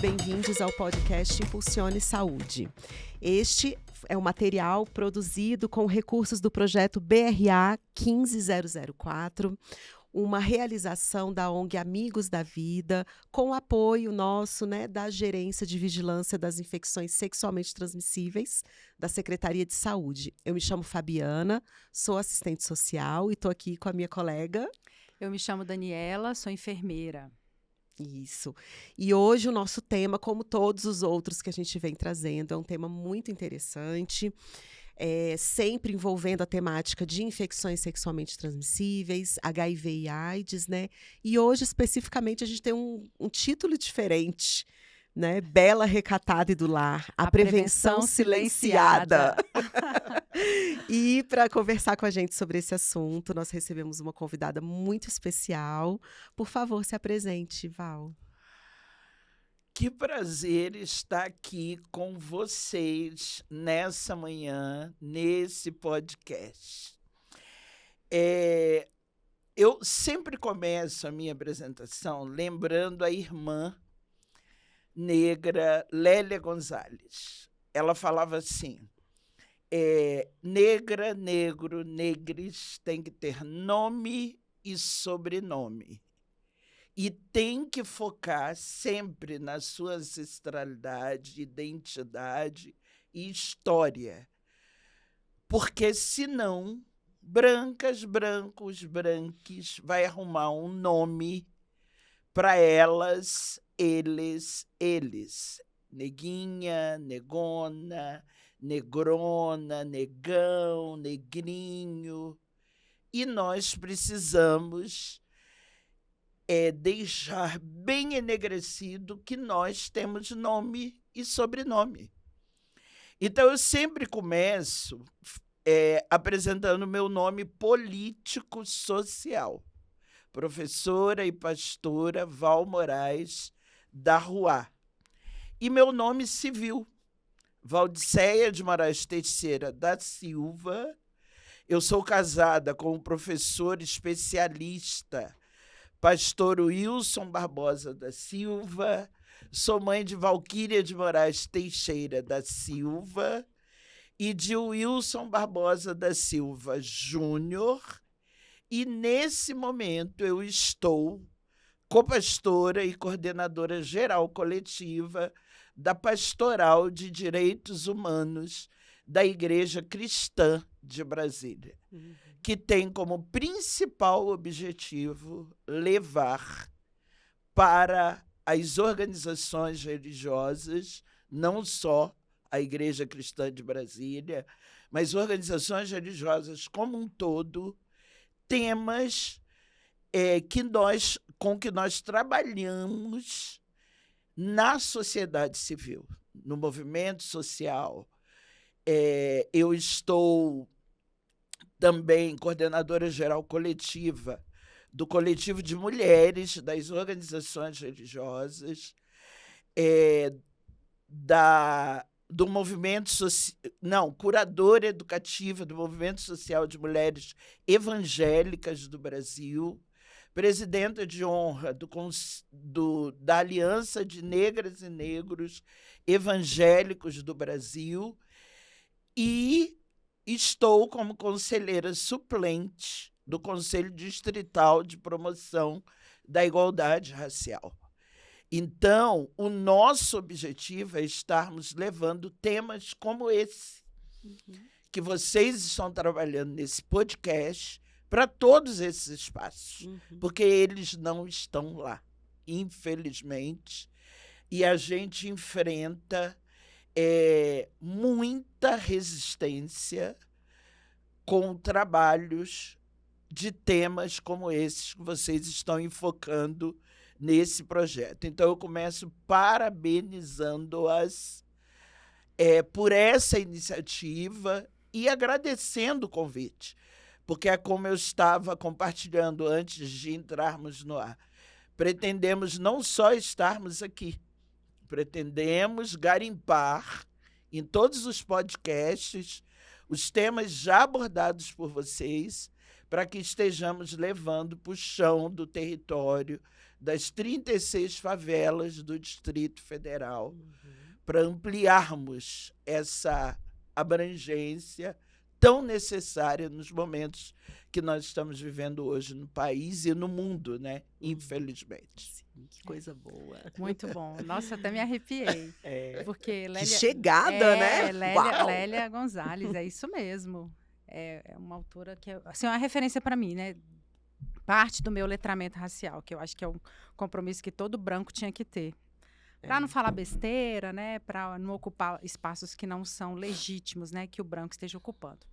bem-vindos ao podcast Impulsione Saúde. Este é um material produzido com recursos do projeto BRA 15004, uma realização da ONG Amigos da Vida, com apoio nosso, da Gerência de Vigilância das Infecções Sexualmente Transmissíveis da Secretaria de Saúde. Eu me chamo Fabiana, sou assistente social e estou aqui com a minha colega. Eu me chamo Daniela, sou enfermeira. Isso. E hoje o nosso tema, como todos os outros que a gente vem trazendo, é um tema muito interessante, sempre envolvendo a temática de infecções sexualmente transmissíveis, HIV e AIDS, E hoje, especificamente, a gente tem um título diferente, Bela, Recatada e do Lar, a prevenção silenciada. E para conversar com a gente sobre esse assunto, nós recebemos uma convidada muito especial. Por favor, se apresente, Val. Que prazer estar aqui com vocês nessa manhã, nesse podcast. Eu sempre começo a minha apresentação lembrando a irmã negra Lélia Gonzalez. Ela falava assim: negra, negro, negres tem que ter nome e sobrenome. E tem que focar sempre na sua ancestralidade, identidade e história. Porque, senão, brancas, brancos, branques vai arrumar um nome para elas, eles. Neguinha, negona, negrona, negão, negrinho. E nós precisamos deixar bem enegrecido que nós temos nome e sobrenome. Então, eu sempre começo apresentando meu nome político-social. Professora e pastora Val Moraes da Rua. E meu nome civil, Valdiceia de Moraes Teixeira da Silva. Eu sou casada com um professor especialista, pastor Wilson Barbosa da Silva. Sou mãe de Valquíria de Moraes Teixeira da Silva e de Wilson Barbosa da Silva Júnior. E, nesse momento, eu estou copastora e coordenadora geral coletiva da Pastoral de Direitos Humanos da Igreja Cristã de Brasília, que tem como principal objetivo levar para as organizações religiosas, não só a Igreja Cristã de Brasília, mas organizações religiosas como um todo, temas com que nós trabalhamos na sociedade civil, no movimento social. Eu estou também coordenadora geral coletiva do coletivo de mulheres das organizações religiosas, do movimento curadora educativa do movimento social de mulheres evangélicas do Brasil, presidenta de honra da Aliança de Negras e Negros Evangélicos do Brasil, e estou como conselheira suplente do Conselho Distrital de Promoção da Igualdade Racial. Então, o nosso objetivo é estarmos levando temas como esse, que vocês estão trabalhando nesse podcast, para todos esses espaços, porque eles não estão lá, infelizmente, e a gente enfrenta muita resistência com trabalhos de temas como esses que vocês estão enfocando nesse projeto. Então, eu começo parabenizando-as por essa iniciativa e agradecendo o convite, porque é como eu estava compartilhando antes de entrarmos no ar. Pretendemos não só estarmos aqui, pretendemos garimpar em todos os podcasts os temas já abordados por vocês, para que estejamos levando para o chão do território das 36 favelas do Distrito Federal, para ampliarmos essa abrangência tão necessária nos momentos que nós estamos vivendo hoje no país e no mundo, né? Infelizmente. Sim, que coisa boa. Muito bom. Nossa, até me arrepiei. Porque Que Lélia, chegada, né? Uau! Lélia Gonzalez, é isso mesmo. É uma autora que é assim, uma referência para mim, né? Parte do meu letramento racial, que eu acho que é um compromisso que todo branco tinha que ter. Para não falar besteira, né? Para não ocupar espaços que não são legítimos, né? Que o branco esteja ocupando.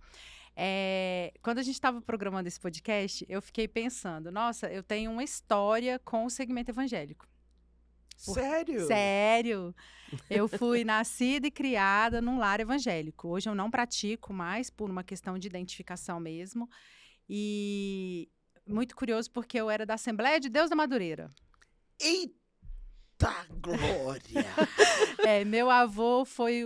Quando a gente estava programando esse podcast, eu fiquei pensando, nossa, eu tenho uma história com o segmento evangélico. Sério? Sério. Eu fui nascida e criada num lar evangélico. Hoje eu não pratico mais, por uma questão de identificação mesmo. E muito curioso, porque eu era da Assembleia de Deus da Madureira. Eita glória! Meu avô foi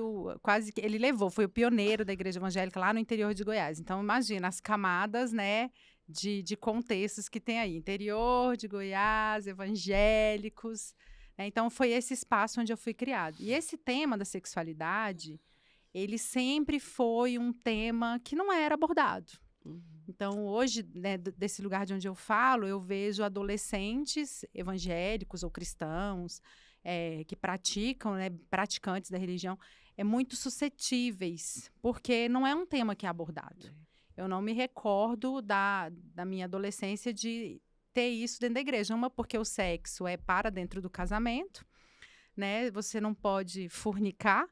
foi o pioneiro da igreja evangélica lá no interior de Goiás. Então, imagina as camadas, né, de contextos que tem aí. Interior de Goiás, evangélicos. Né? Então, foi esse espaço onde eu fui criada. E esse tema da sexualidade, ele sempre foi um tema que não era abordado. Então, hoje, né, desse lugar de onde eu falo, eu vejo adolescentes evangélicos ou cristãos que praticam, né, praticantes da religião, muito suscetíveis, porque não é um tema que é abordado. Eu não me recordo da minha adolescência de ter isso dentro da igreja. Uma, porque o sexo é para dentro do casamento, né? Você não pode fornicar,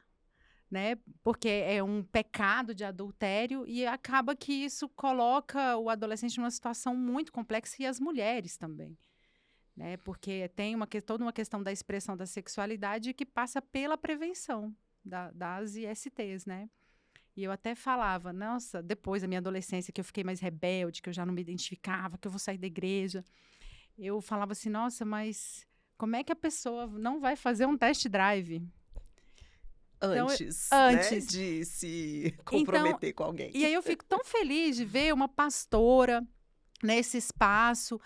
né? Porque é um pecado de adultério e acaba que isso coloca o adolescente numa situação muito complexa e as mulheres também, né? Porque tem toda uma questão da expressão da sexualidade que passa pela prevenção das ISTs, né? E eu até falava, nossa, depois da minha adolescência, que eu fiquei mais rebelde, que eu já não me identificava, que eu vou sair da igreja, eu falava assim, nossa, mas como é que a pessoa não vai fazer um test drive? Antes, então, né, de se comprometer com alguém. E aí eu fico tão feliz de ver uma pastora nesse espaço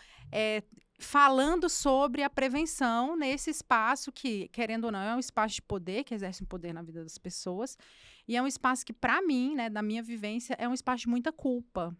falando sobre a prevenção nesse espaço que, querendo ou não, é um espaço de poder, que exerce um poder na vida das pessoas, e é um espaço que, para mim, né, da minha vivência, é um espaço de muita culpa,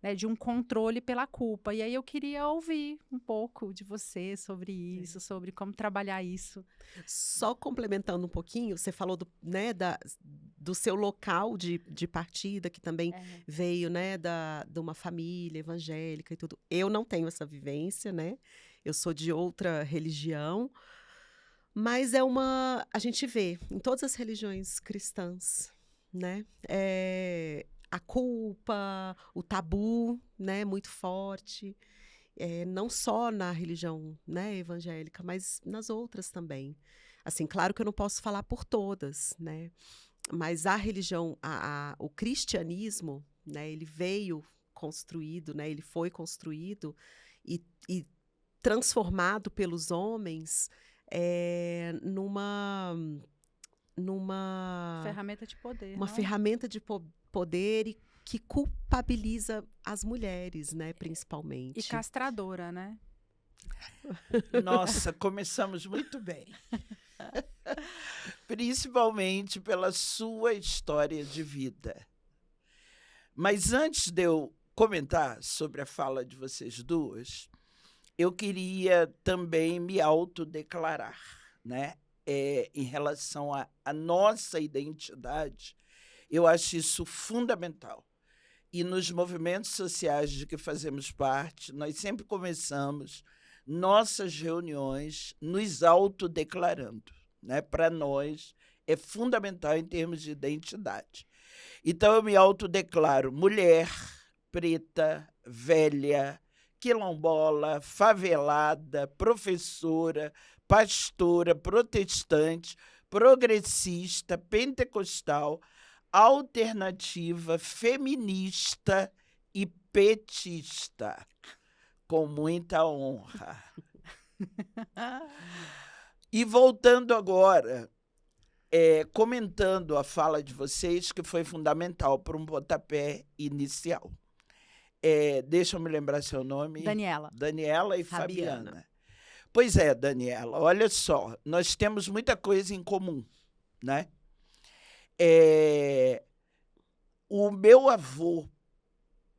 né, de um controle pela culpa. E aí eu queria ouvir um pouco de você sobre isso, sobre como trabalhar isso. Só complementando um pouquinho, você falou do seu local de partida, que também veio, né, de uma família evangélica e tudo. Eu não tenho essa vivência, né? Eu sou de outra religião, mas a gente vê em todas as religiões cristãs, né? A culpa, o tabu, né, muito forte, não só na religião, né, evangélica, mas nas outras também. Assim, claro que eu não posso falar por todas, né, mas a religião, o cristianismo, né, ele veio construído, né, ele foi construído e transformado pelos homens numa ferramenta de poder. Uma ferramenta de poder e que culpabiliza as mulheres, né, principalmente. E castradora, né? Nossa, começamos muito bem. Principalmente pela sua história de vida. Mas antes de eu comentar sobre a fala de vocês duas, eu queria também me autodeclarar, né? Em relação à nossa identidade, eu acho isso fundamental. E nos movimentos sociais de que fazemos parte, nós sempre começamos nossas reuniões nos autodeclarando, né? Para nós, é fundamental em termos de identidade. Então, eu me autodeclaro mulher, preta, velha, quilombola, favelada, professora, pastora, protestante, progressista, pentecostal, alternativa, feminista e petista. Com muita honra. E voltando agora, comentando a fala de vocês, que foi fundamental para um pontapé inicial. Deixa eu me lembrar seu nome. Daniela. Daniela e Fabiana. Pois é, Daniela, olha só, nós temos muita coisa em comum, né? O meu avô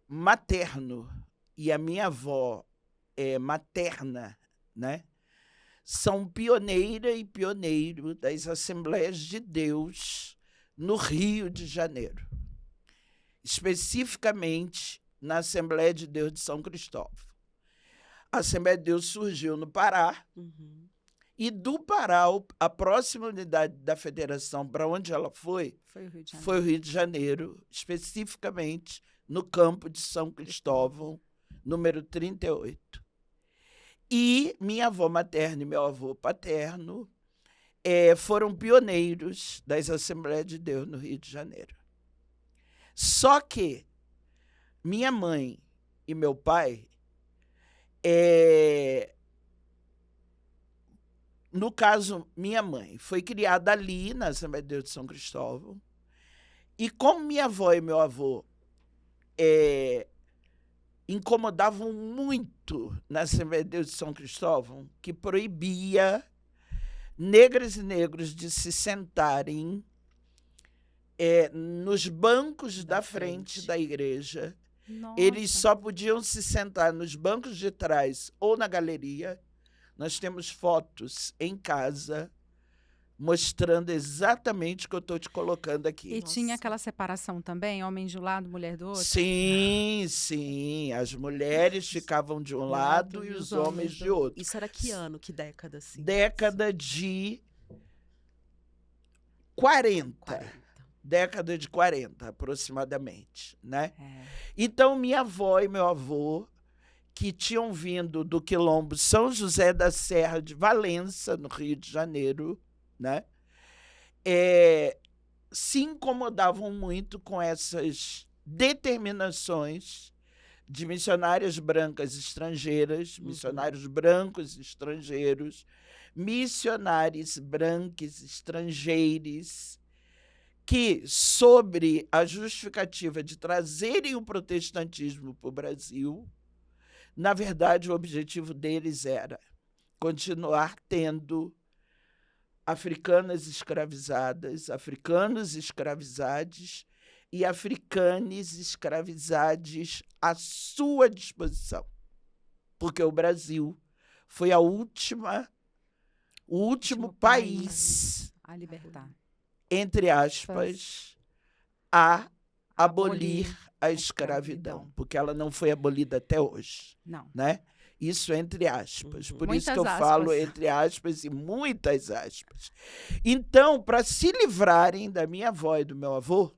materno e a minha avó materna, né, são pioneira e pioneiro das Assembleias de Deus no Rio de Janeiro, especificamente na Assembleia de Deus de São Cristóvão. A Assembleia de Deus surgiu no Pará, e do Pará, a próxima unidade da federação, para onde ela foi o Rio de Janeiro, especificamente no campo de São Cristóvão, número 38. E minha avó materna e meu avô paterno foram pioneiros das Assembleias de Deus no Rio de Janeiro. Só que minha mãe e meu pai, no caso, minha mãe foi criada ali, na Assembleia de Deus de São Cristóvão, e como minha avó e meu avô incomodavam muito na Assembleia de Deus de São Cristóvão, que proibia negras e negros de se sentarem nos bancos da frente da igreja. Nossa. Eles só podiam se sentar nos bancos de trás ou na galeria. Nós temos fotos em casa mostrando exatamente o que eu estou te colocando aqui. E tinha aquela separação também, homem de um lado, mulher do outro? Sim, sim. As mulheres ficavam de um lado e os homens de outro. Isso era que ano, que década? Assim? Década de 40. Década de 40, aproximadamente, né? Então, minha avó e meu avô, que tinham vindo do quilombo São José da Serra de Valença, no Rio de Janeiro, né? Se incomodavam muito com essas determinações de missionárias brancas estrangeiras, missionários brancos estrangeiros, missionários brancos estrangeiros, que, sobre a justificativa de trazerem o protestantismo para o Brasil, na verdade, o objetivo deles era continuar tendo africanas escravizadas, africanos escravizados e africanes escravizados à sua disposição. Porque o Brasil foi o último país a libertar, entre aspas, a abolir a escravidão, porque ela não foi abolida até hoje. Não. Né? Isso entre aspas. Por Muitas isso que eu aspas. falo entre aspas e muitas aspas. Então, para se livrarem da minha avó e do meu avô,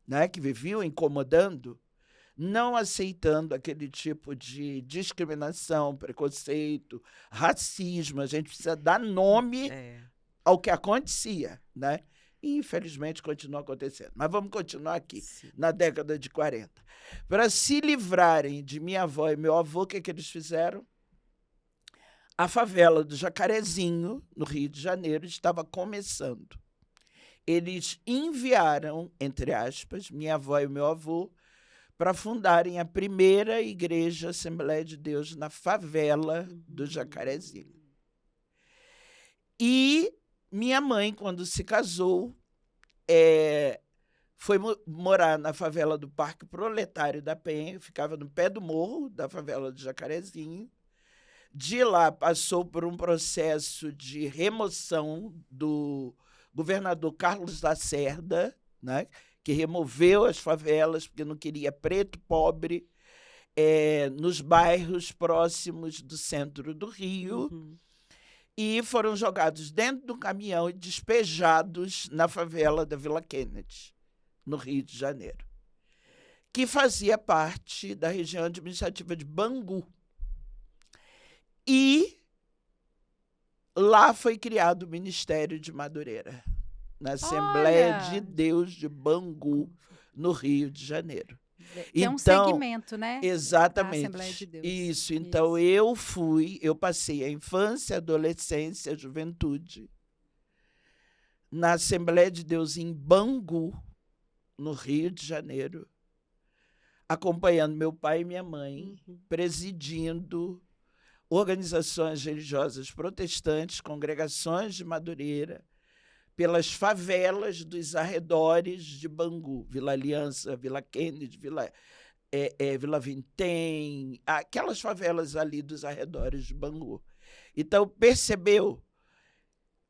né, que viviam incomodando, não aceitando aquele tipo de discriminação, preconceito, racismo, a gente precisa dar nome ao que acontecia, né? E, infelizmente, continua acontecendo. Mas vamos continuar aqui, na década de 40. Para se livrarem de minha avó e meu avô, o que eles fizeram? A favela do Jacarezinho, no Rio de Janeiro, estava começando. Eles enviaram, entre aspas, minha avó e meu avô, para fundarem a primeira igreja Assembleia de Deus na favela do Jacarezinho. E minha mãe, quando se casou, foi morar na favela do Parque Proletário da Penha, ficava no pé do morro da favela do Jacarezinho. De lá passou por um processo de remoção do governador Carlos Lacerda, né, que removeu as favelas porque não queria preto pobre nos bairros próximos do centro do Rio. E foram jogados dentro do caminhão e despejados na favela da Vila Kennedy, no Rio de Janeiro, que fazia parte da região administrativa de Bangu. E lá foi criado o Ministério de Madureira, na Assembleia de Deus de Bangu, no Rio de Janeiro. É um segmento, né? Exatamente. Da Assembleia de Deus. Isso. Então, eu passei a infância, adolescência, a juventude na Assembleia de Deus em Bangu, no Rio de Janeiro, acompanhando meu pai e minha mãe, presidindo organizações religiosas protestantes, congregações de Madureira, pelas favelas dos arredores de Bangu, Vila Aliança, Vila Kennedy, Vila Vintém, aquelas favelas ali dos arredores de Bangu. Então, percebeu?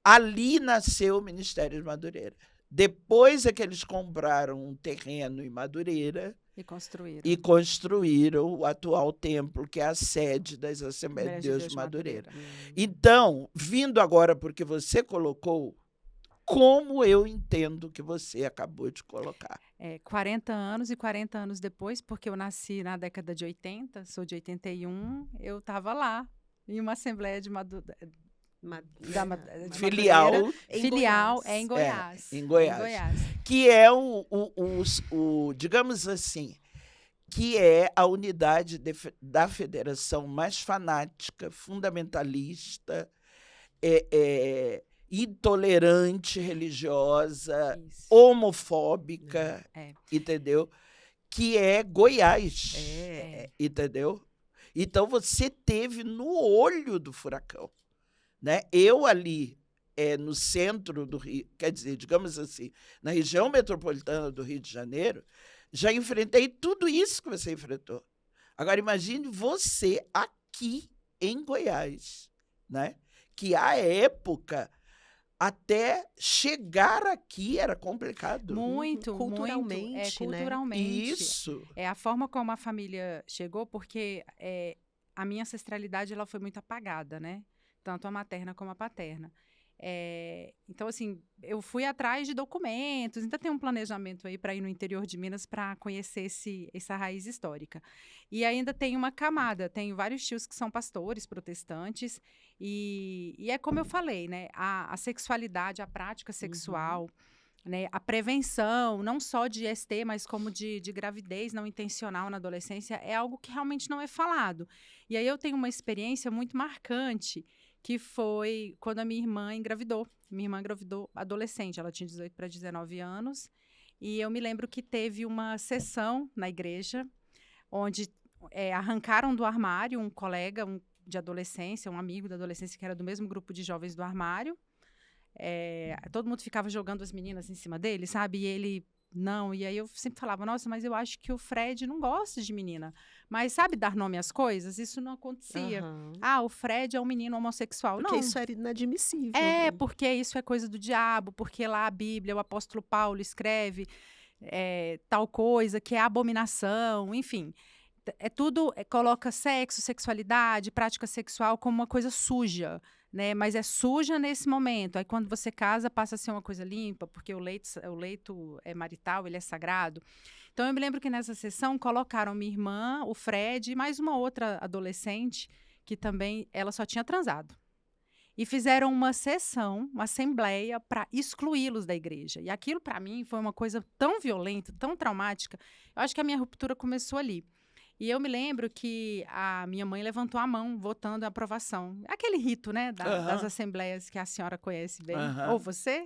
Ali nasceu o Ministério de Madureira. Depois é que eles compraram um terreno em Madureira E construíram o atual templo, que é a sede das Assembleias de Deus de Madureira. Então, vindo agora porque você colocou, como eu entendo que você acabou de colocar. 40 anos e 40 anos depois, porque eu nasci na década de 80, sou de 81, eu estava lá, em uma Assembleia de Filial em Goiás. Em Goiás. Que é digamos assim, que é a unidade da federação mais fanática, fundamentalista, intolerante, religiosa, homofóbica, entendeu? Que é Goiás, entendeu? Então, você teve no olho do furacão, né? Eu ali, no centro do Rio, quer dizer, digamos assim, na região metropolitana do Rio de Janeiro, já enfrentei tudo isso que você enfrentou. Agora, imagine você aqui em Goiás, né? Que à época, até chegar aqui era complicado. Muito, culturalmente, culturalmente. Isso. É a forma como a família chegou, porque a minha ancestralidade ela foi muito apagada, né? Tanto a materna como a paterna. Então, assim, eu fui atrás de documentos, ainda tem um planejamento aí para ir no interior de Minas para conhecer essa raiz histórica. E ainda tem uma camada, tenho vários tios que são pastores protestantes, e é como eu falei, né? A sexualidade, a prática sexual, né, a prevenção, não só de IST, mas como de gravidez não intencional na adolescência, é algo que realmente não é falado. E aí eu tenho uma experiência muito marcante, que foi quando a minha irmã engravidou. Minha irmã engravidou adolescente, ela tinha 18 para 19 anos. E eu me lembro que teve uma sessão na igreja, onde arrancaram do armário um colega de adolescência, um amigo da adolescência, que era do mesmo grupo de jovens do armário. Todo mundo ficava jogando as meninas em cima dele, sabe? E ele... Não, e aí eu sempre falava, nossa, mas eu acho que o Fred não gosta de menina. Mas sabe dar nome às coisas? Isso não acontecia. O Fred é um menino homossexual. Porque não. isso era inadmissível. Porque isso é coisa do diabo, porque lá a Bíblia, o apóstolo Paulo escreve tal coisa, que é abominação, enfim. Tudo coloca sexo, sexualidade, prática sexual como uma coisa suja, né? Mas é suja nesse momento. Aí quando você casa, passa a ser uma coisa limpa, porque o leito marital, ele é sagrado. Então eu me lembro que nessa sessão colocaram minha irmã, o Fred e mais uma outra adolescente, que também ela só tinha transado. E fizeram uma sessão, uma assembleia para excluí-los da igreja. E aquilo para mim foi uma coisa tão violenta, tão traumática. Eu acho que a minha ruptura começou ali. E eu me lembro que a minha mãe levantou a mão, votando a aprovação. Aquele rito, né, das assembleias que a senhora conhece bem. Ou você?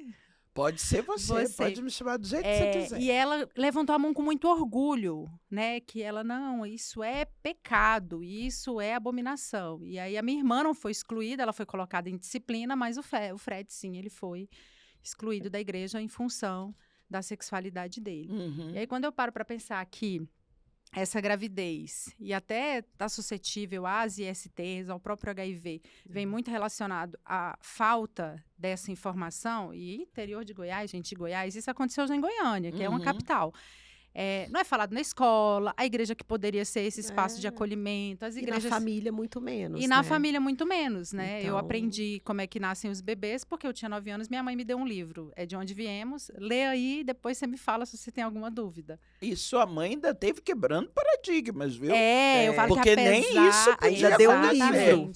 Pode ser você, pode me chamar do jeito que você quiser. E ela levantou a mão com muito orgulho, né, que ela, não, isso é pecado, isso é abominação. E aí a minha irmã não foi excluída, ela foi colocada em disciplina, mas o Fred, sim, ele foi excluído da igreja em função da sexualidade dele. E aí quando eu paro para pensar que essa gravidez, e até está suscetível às ISTs, ao próprio HIV, vem muito relacionado à falta dessa informação. E interior de Goiás, gente, Goiás, isso aconteceu já em Goiânia, que é uma capital. Não é falado na escola, a igreja que poderia ser esse espaço de acolhimento, as igrejas... E na família, muito menos, E na família, muito menos, né? Então... Eu aprendi como é que nascem os bebês, porque eu tinha 9 anos, minha mãe me deu um livro. É De Onde Viemos. Lê aí, depois você me fala se você tem alguma dúvida. E sua mãe ainda teve quebrando paradigmas, viu? Eu falo porque que apesar... nem isso ainda deu um livro.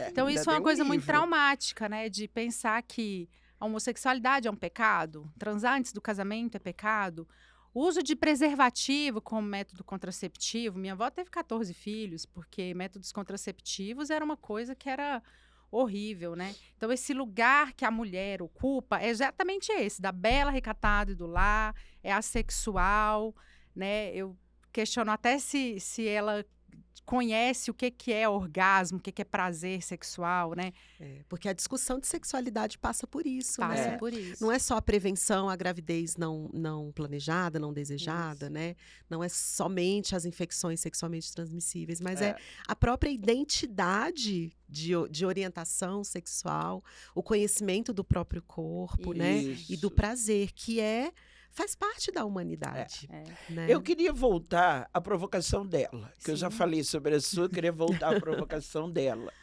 Então, isso é uma coisa muito traumática, né? De pensar que a homossexualidade é um pecado, transar antes do casamento é pecado, o uso de preservativo como método contraceptivo. Minha avó teve 14 filhos, porque métodos contraceptivos era uma coisa que era horrível, né? Então, esse lugar que a mulher ocupa é exatamente esse, da bela, recatada e do lar, é assexual, né? Eu questiono até se ela conhece o que é orgasmo, o que é prazer sexual, né? Porque a discussão de sexualidade passa por isso, Passa né? por isso. Não é só a prevenção à gravidez não planejada, não desejada, Isso. né? Não é somente as infecções sexualmente transmissíveis, mas É. é a própria identidade de orientação sexual, o conhecimento do próprio corpo, né? E do Isso. prazer, que faz parte da humanidade. Né? Eu queria voltar à provocação dela, que eu já Sim. falei sobre a sua, eu queria voltar à provocação dela,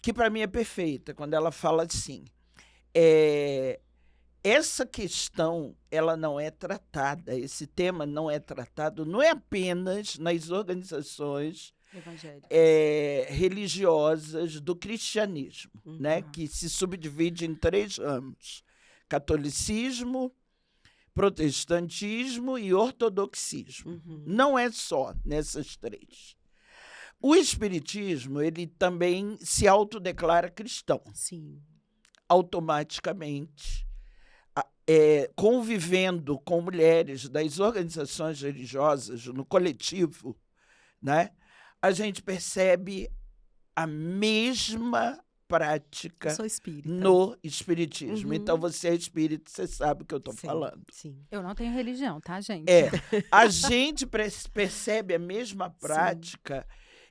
que para mim é perfeita, quando ela fala assim, essa questão ela não é tratada, esse tema não é tratado, não é apenas nas organizações Evangélico. religiosas do cristianismo, né, que se subdivide em 3 ramos: catolicismo, protestantismo e ortodoxismo. Não é só nessas 3. O espiritismo, ele também se autodeclara cristão. Sim. Automaticamente, convivendo com mulheres das organizações religiosas no coletivo, né, a gente percebe a mesma prática Eu sou espírita. no espiritismo. Então, você é espírita, você sabe o que eu estou Sim, falando. Sim. Eu não tenho religião, tá, gente? A gente percebe a mesma prática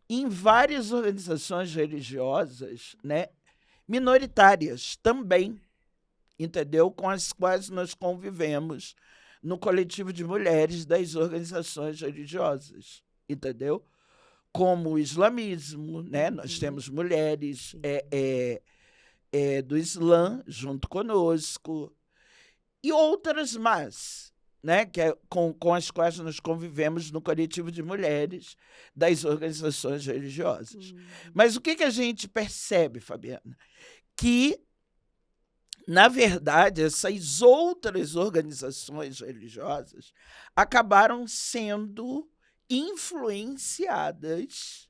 em várias organizações religiosas, né, minoritárias também, entendeu? Com as quais nós convivemos no coletivo de mulheres das organizações religiosas, entendeu? Como o islamismo, né? Nós temos mulheres do Islã junto conosco e outras mais, né? Que com as quais nós convivemos no coletivo de mulheres das organizações religiosas. Mas o que a gente percebe, Fabiana? Que, na verdade, essas outras organizações religiosas acabaram sendo influenciadas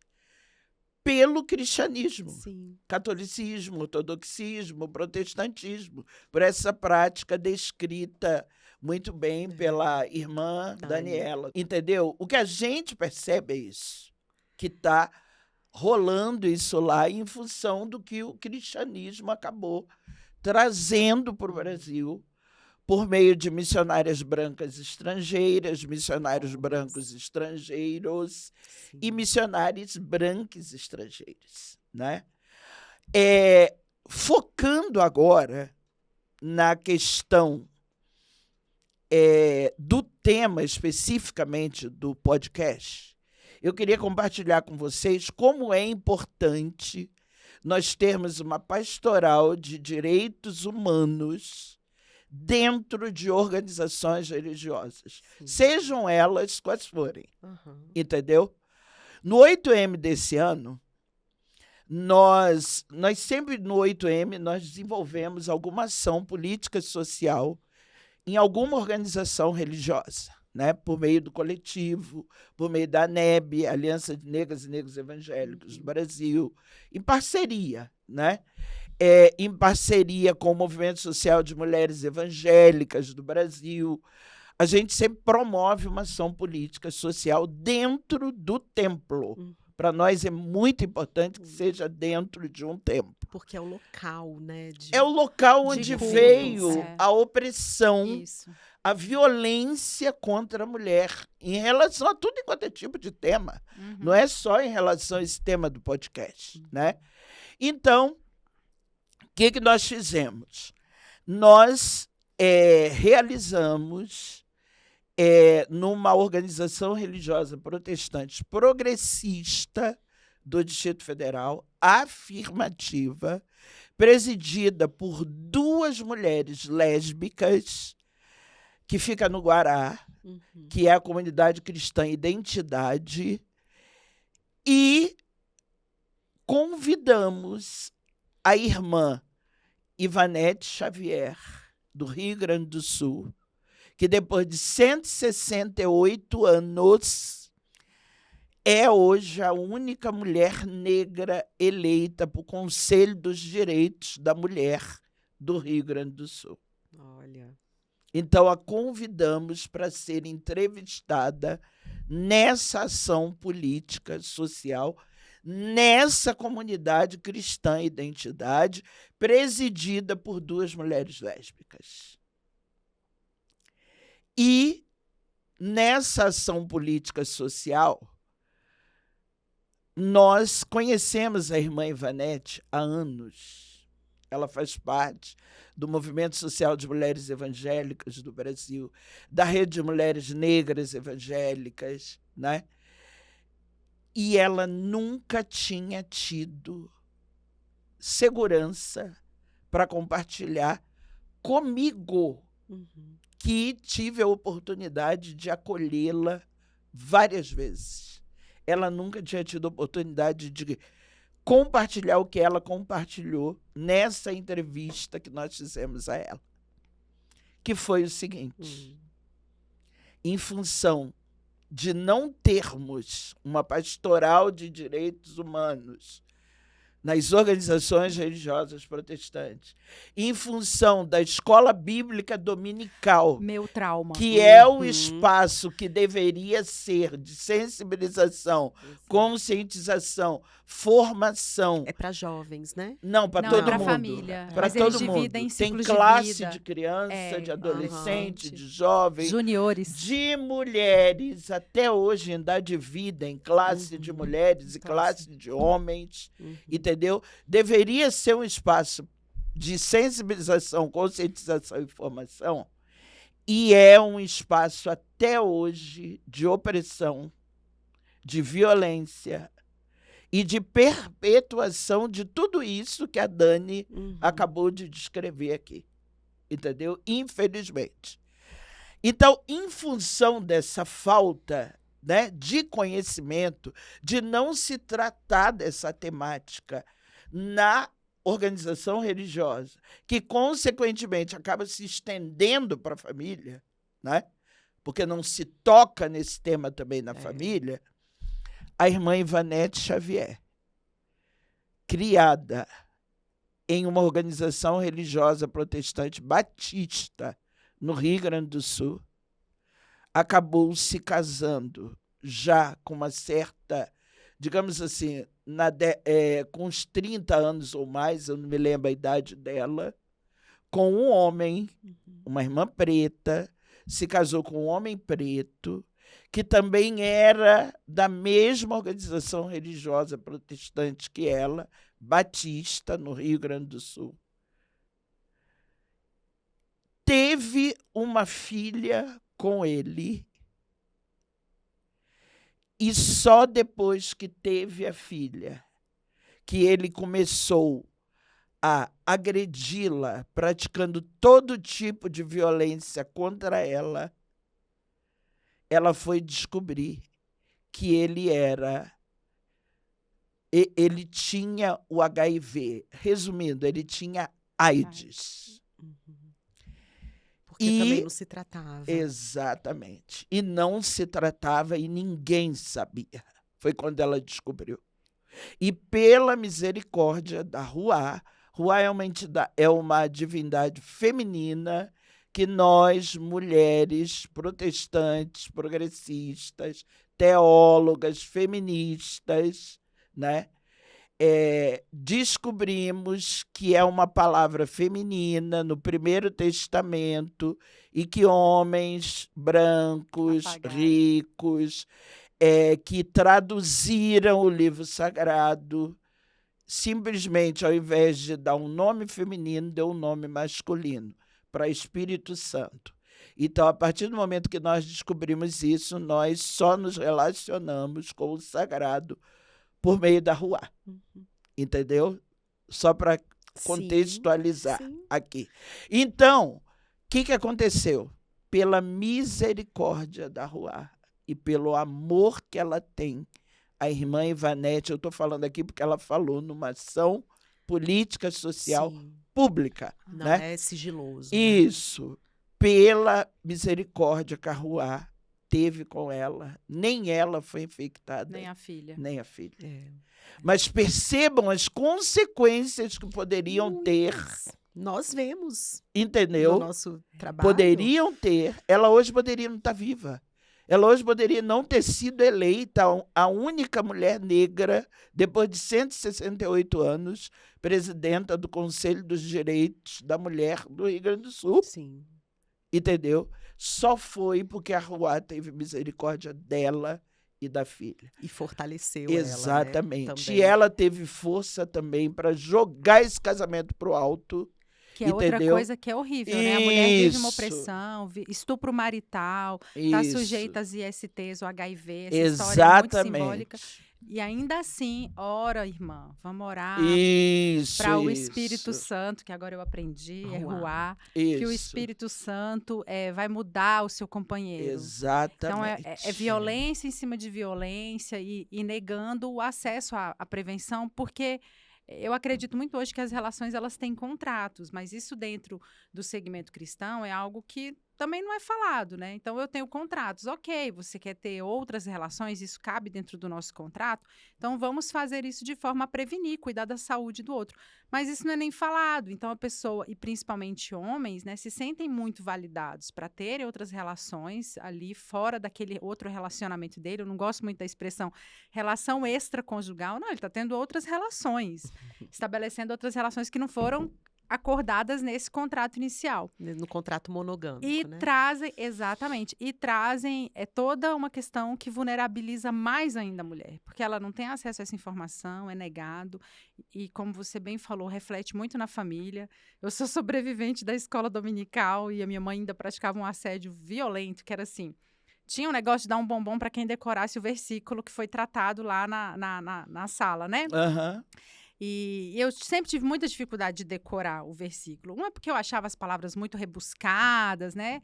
pelo cristianismo, catolicismo, ortodoxismo, protestantismo, por essa prática descrita muito bem pela irmã Daniela, entendeu? O que a gente percebe é isso, que está rolando isso lá em função do que o cristianismo acabou trazendo para o Brasil por meio de missionárias brancas estrangeiras, missionários brancos estrangeiros e missionários brancos estrangeiros, né? Focando agora na questão do tema especificamente do podcast, eu queria compartilhar com vocês como é importante nós termos uma pastoral de direitos humanos dentro de organizações religiosas, sejam elas quais forem, entendeu? No 8M desse ano, nós sempre no 8M nós desenvolvemos alguma ação política social em alguma organização religiosa, né? Por meio do coletivo, por meio da ANEB, Aliança de Negras e Negros Evangélicos do Brasil, em parceria, né? Em parceria com o Movimento Social de Mulheres Evangélicas do Brasil. A gente sempre promove uma ação política social dentro do templo. Para nós é muito importante que seja dentro de um templo. Porque é o local, né? É o local onde veio a opressão, a violência contra a mulher, em relação a tudo enquanto é tipo de tema. Não é só em relação a esse tema do podcast, né? Então, o que nós fizemos? Nós realizamos numa organização religiosa protestante progressista do Distrito Federal, afirmativa, presidida por 2 mulheres lésbicas, que fica no Guará, que é a Comunidade Cristã Identidade, e convidamos a irmã Ivanete Xavier, do Rio Grande do Sul, que depois de 168 anos é hoje a única mulher negra eleita para o Conselho dos Direitos da Mulher do Rio Grande do Sul. Olha. Então, a convidamos para ser entrevistada nessa ação política, social, nessa comunidade cristã identidade, presidida por 2 mulheres lésbicas. E nessa ação política social, nós conhecemos a irmã Ivanete há anos. Ela faz parte do Movimento Social de Mulheres Evangélicas do Brasil, da Rede de Mulheres Negras Evangélicas, né? E ela nunca tinha tido segurança para compartilhar comigo, que tive a oportunidade de acolhê-la várias vezes. Ela nunca tinha tido a oportunidade de compartilhar o que ela compartilhou nessa entrevista que nós fizemos a ela, que foi o seguinte: em função de não termos uma pastoral de direitos humanos nas organizações religiosas protestantes, em função da escola bíblica dominical, Meu trauma. que é o espaço que deveria ser de sensibilização, conscientização, formação. É para jovens, né? Não, para Não, todo é pra mundo. família. Para Mas eles todo mundo. dividem Tem ciclos de classe vida. de criança, de adolescente, gente. de jovem, Juniores. de mulheres. Até hoje ainda dividem classe de mulheres e classe de homens, entendeu? Deveria ser um espaço de sensibilização, conscientização e formação, e é um espaço até hoje de opressão, de violência e de perpetuação de tudo isso que a Dani acabou de descrever aqui, entendeu? Infelizmente. Então, em função dessa falta, né, de conhecimento, de não se tratar dessa temática na organização religiosa, que, consequentemente, acaba se estendendo para a família, né? Porque não se toca nesse tema também na família, a irmã Ivanete Xavier, criada em uma organização religiosa protestante batista no Rio Grande do Sul, acabou se casando já com uma certa, digamos assim, com uns 30 anos ou mais, eu não me lembro a idade dela, com um homem, uma irmã preta, se casou com um homem preto, que também era da mesma organização religiosa protestante que ela, batista, no Rio Grande do Sul. Teve uma filha com ele, e só depois que teve a filha, que ele começou a agredi-la, praticando todo tipo de violência contra ela, ela foi descobrir que ele tinha o HIV. Resumindo, ele tinha AIDS. Porque também não se tratava. Exatamente. E não se tratava e ninguém sabia. Foi quando ela descobriu. E pela misericórdia da Ruá é uma divindade feminina que nós, mulheres protestantes, progressistas, teólogas, feministas, né, descobrimos que é uma palavra feminina no Primeiro Testamento e que homens brancos, ricos, que traduziram o livro sagrado, simplesmente, ao invés de dar um nome feminino, deu um nome masculino, para Espírito Santo. Então, a partir do momento que nós descobrimos isso, nós só nos relacionamos com o sagrado por meio da Ruá. Entendeu? Só para contextualizar aqui. Então, o que aconteceu? Pela misericórdia da Ruá e pelo amor que ela tem, a irmã Ivanete, eu estou falando aqui porque ela falou numa ação política social pública. Não, né? É sigiloso. Isso. Né? Pela misericórdia que a Ruá teve com ela, nem ela foi infectada. Nem a filha. Nem a filha. Mas percebam as consequências que poderiam ter. Nós vemos. Entendeu? No nosso trabalho. Poderiam ter. Ela hoje poderia não estar viva. Ela hoje poderia não ter sido eleita a única mulher negra, depois de 168 anos, presidenta do Conselho dos Direitos da Mulher do Rio Grande do Sul. Sim. Entendeu? Só foi porque a Ruá teve misericórdia dela e da filha. E fortaleceu Exatamente. ela, né? E Também. ela teve força também para jogar esse casamento pro alto. Que é outra Entendeu? coisa que é horrível, né? A mulher vive uma Isso. opressão, estupro marital, está Isso. sujeita às ISTs, o HIV, essa história é muito simbólica. Exatamente. E ainda assim, ora, irmã, vamos orar Isso. para o isso, Espírito Santo, que agora eu aprendi, é Ruá. ruá, Isso. que o Espírito Santo vai mudar o seu companheiro. Então, Exatamente. é violência em cima de violência e negando o acesso à prevenção, porque eu acredito muito hoje que as relações elas têm contratos, mas isso dentro do segmento cristão é algo que também não é falado, né? Então, eu tenho contratos. Ok, você quer ter outras relações, isso cabe dentro do nosso contrato. Então, vamos fazer isso de forma a prevenir, cuidar da saúde do outro. Mas isso não é nem falado. Então, a pessoa, e principalmente homens, né, se sentem muito validados para terem outras relações ali fora daquele outro relacionamento dele. Eu não gosto muito da expressão relação extraconjugal. Não, ele está tendo outras relações, estabelecendo outras relações que não foram acordadas nesse contrato inicial. No contrato monogâmico, E né? trazem, exatamente, e trazem toda uma questão que vulnerabiliza mais ainda a mulher, porque ela não tem acesso a essa informação, é negado, e como você bem falou, reflete muito na família. Eu sou sobrevivente da escola dominical e a minha mãe ainda praticava um assédio violento, que era assim, tinha um negócio de dar um bombom para quem decorasse o versículo que foi tratado lá na sala, né? Aham. E eu sempre tive muita dificuldade de decorar o versículo. Um é porque eu achava as palavras muito rebuscadas, né?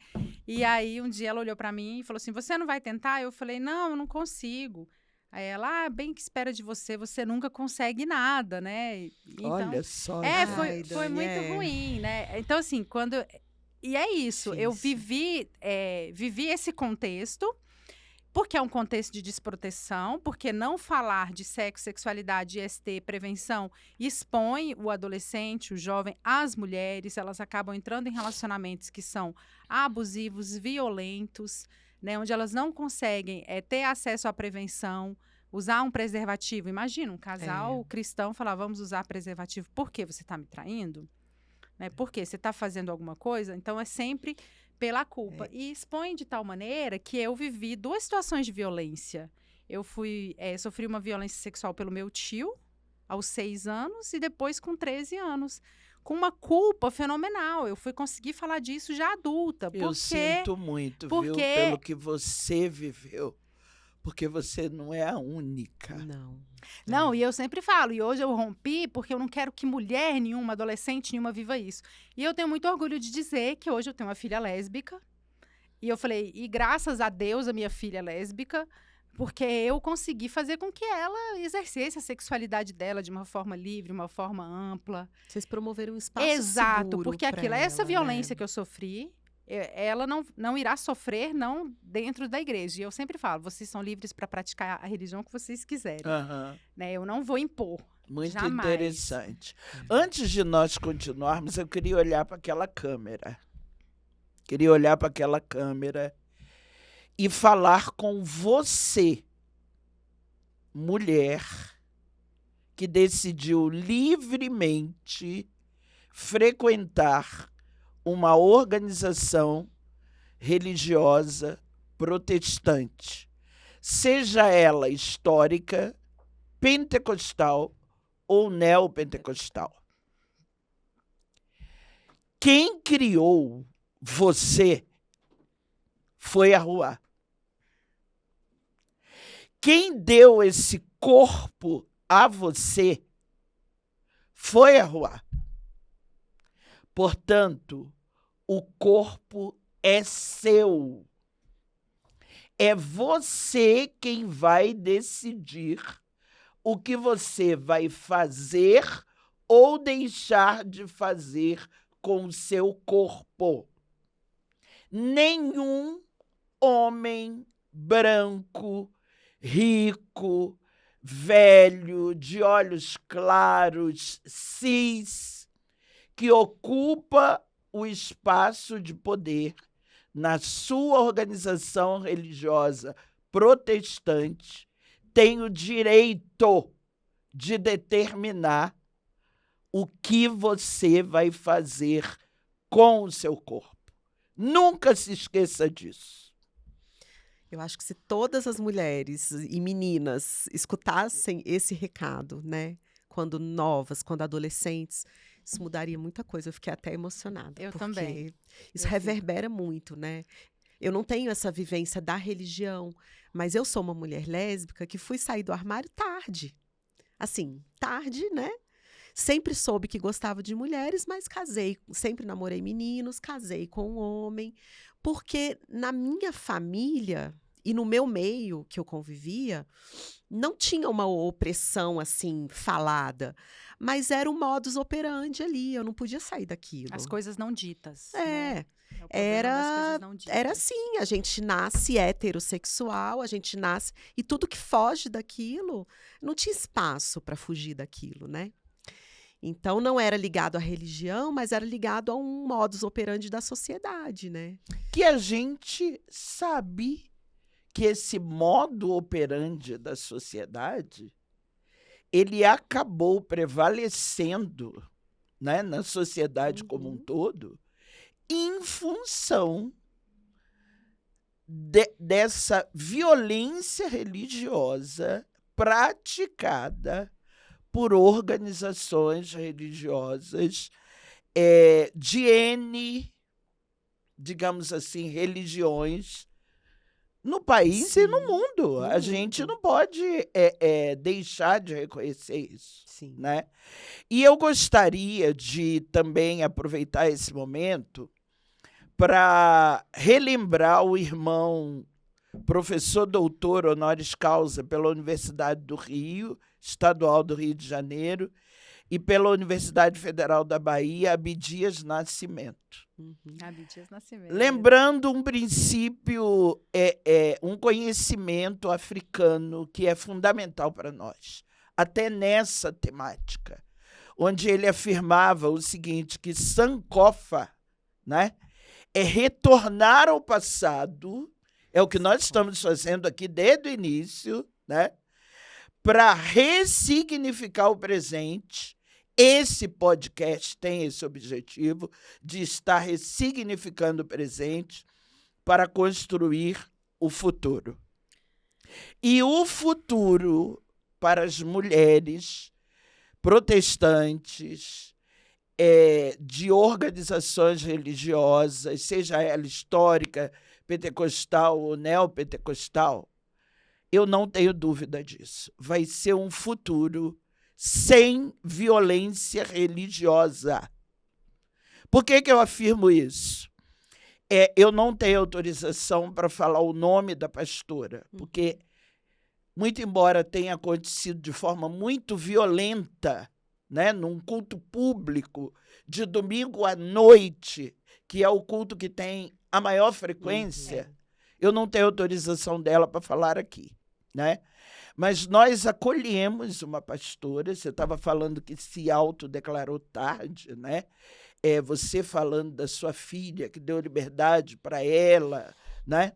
E aí, um dia ela olhou para mim e falou assim, você não vai tentar? Eu falei, não, eu não consigo. Aí ela, bem que espera de você, você nunca consegue nada, né? Então, Olha só. Ai, foi Dani, muito ruim, né? Então, assim, E é isso, eu Difícil. vivi esse contexto, porque é um contexto de desproteção, porque não falar de sexo, sexualidade, IST, prevenção, expõe o adolescente, o jovem, as mulheres, elas acabam entrando em relacionamentos que são abusivos, violentos, né, onde elas não conseguem ter acesso à prevenção, usar um preservativo. Imagina, um casal cristão falar, vamos usar preservativo, por quê? Você está me traindo? Né? Por quê? Você está fazendo alguma coisa? Então, é sempre pela culpa. E expõe de tal maneira que eu vivi 2 situações de violência. Eu sofri uma violência sexual pelo meu tio, aos 6 anos, e depois com 13 anos. Com uma culpa fenomenal. Eu fui conseguir falar disso já adulta. Eu sinto muito, viu? porque- Pelo que você viveu. Porque você não é a única. Não, e eu sempre falo, e hoje eu rompi porque eu não quero que mulher nenhuma, adolescente nenhuma viva isso. E eu tenho muito orgulho de dizer que hoje eu tenho uma filha lésbica. E eu falei, e graças a Deus a minha filha é lésbica, porque eu consegui fazer com que ela exercesse a sexualidade dela de uma forma livre, uma forma ampla. Vocês promoveram um espaço Exato, seguro porque pra aquilo, essa ela, violência né? que eu sofri, ela não irá sofrer não dentro da igreja. E eu sempre falo, vocês são livres para praticar a religião que vocês quiserem. Aham. Né? Eu não vou impor. Muito Jamais. interessante. Antes de nós continuarmos, eu queria olhar para aquela câmera. Queria olhar para aquela câmera e falar com você, mulher, que decidiu livremente frequentar uma organização religiosa protestante, seja ela histórica, pentecostal ou neopentecostal. Quem criou você foi a Ruá. Quem deu esse corpo a você foi a Ruá. Portanto, o corpo é seu. É você quem vai decidir o que você vai fazer ou deixar de fazer com o seu corpo. Nenhum homem branco, rico, velho, de olhos claros, cis, que ocupa o espaço de poder na sua organização religiosa protestante, tem o direito de determinar o que você vai fazer com o seu corpo. Nunca se esqueça disso. Eu acho que se todas as mulheres e meninas escutassem esse recado, né? Quando novas, quando adolescentes, isso mudaria muita coisa. Eu fiquei até emocionada. Eu porque também. isso reverbera muito, né? Eu não tenho essa vivência da religião, mas eu sou uma mulher lésbica que fui sair do armário tarde. Assim, tarde, né? Sempre soube que gostava de mulheres, mas casei, sempre namorei meninos, casei com um homem, porque na minha família e no meu meio que eu convivia, não tinha uma opressão assim falada, mas era um modus operandi ali, eu não podia sair daquilo. As coisas não ditas. Né? É, É o problema das coisas não ditas. era assim, a gente nasce heterossexual, a gente nasce, e tudo que foge daquilo, não tinha espaço para fugir daquilo, né? Então, não era ligado à religião, mas era ligado a um modus operandi da sociedade, né? Que a gente sabe que esse modo operandi da sociedade, ele acabou prevalecendo, né, na sociedade como um todo, em função dessa violência religiosa praticada por organizações religiosas de N, digamos assim, religiões no país Sim, e no mundo. no A gente mundo. não pode deixar de reconhecer isso. Sim. Né? E eu gostaria de também aproveitar esse momento para relembrar o irmão professor doutor honoris causa pela Universidade do Rio, Estadual do Rio de Janeiro, e pela Universidade Federal da Bahia, Abdias Nascimento. Abdias Nascimento. Lembrando um princípio, um conhecimento africano que é fundamental para nós, até nessa temática, onde ele afirmava o seguinte, que Sankofa, né, é retornar ao passado, é o que nós estamos fazendo aqui desde o início, né, para ressignificar o presente. Esse podcast tem esse objetivo de estar ressignificando o presente para construir o futuro. E o futuro para as mulheres protestantes, de organizações religiosas, seja ela histórica, pentecostal ou neopentecostal, eu não tenho dúvida disso. Vai ser um futuro sem violência religiosa. Por que eu afirmo isso? Eu não tenho autorização para falar o nome da pastora, porque, muito embora tenha acontecido de forma muito violenta, né, num culto público de domingo à noite, que é o culto que tem a maior frequência, eu não tenho autorização dela para falar aqui, né? Mas nós acolhemos uma pastora, você estava falando que se autodeclarou tarde, né? Você falando da sua filha, que deu liberdade para ela, né?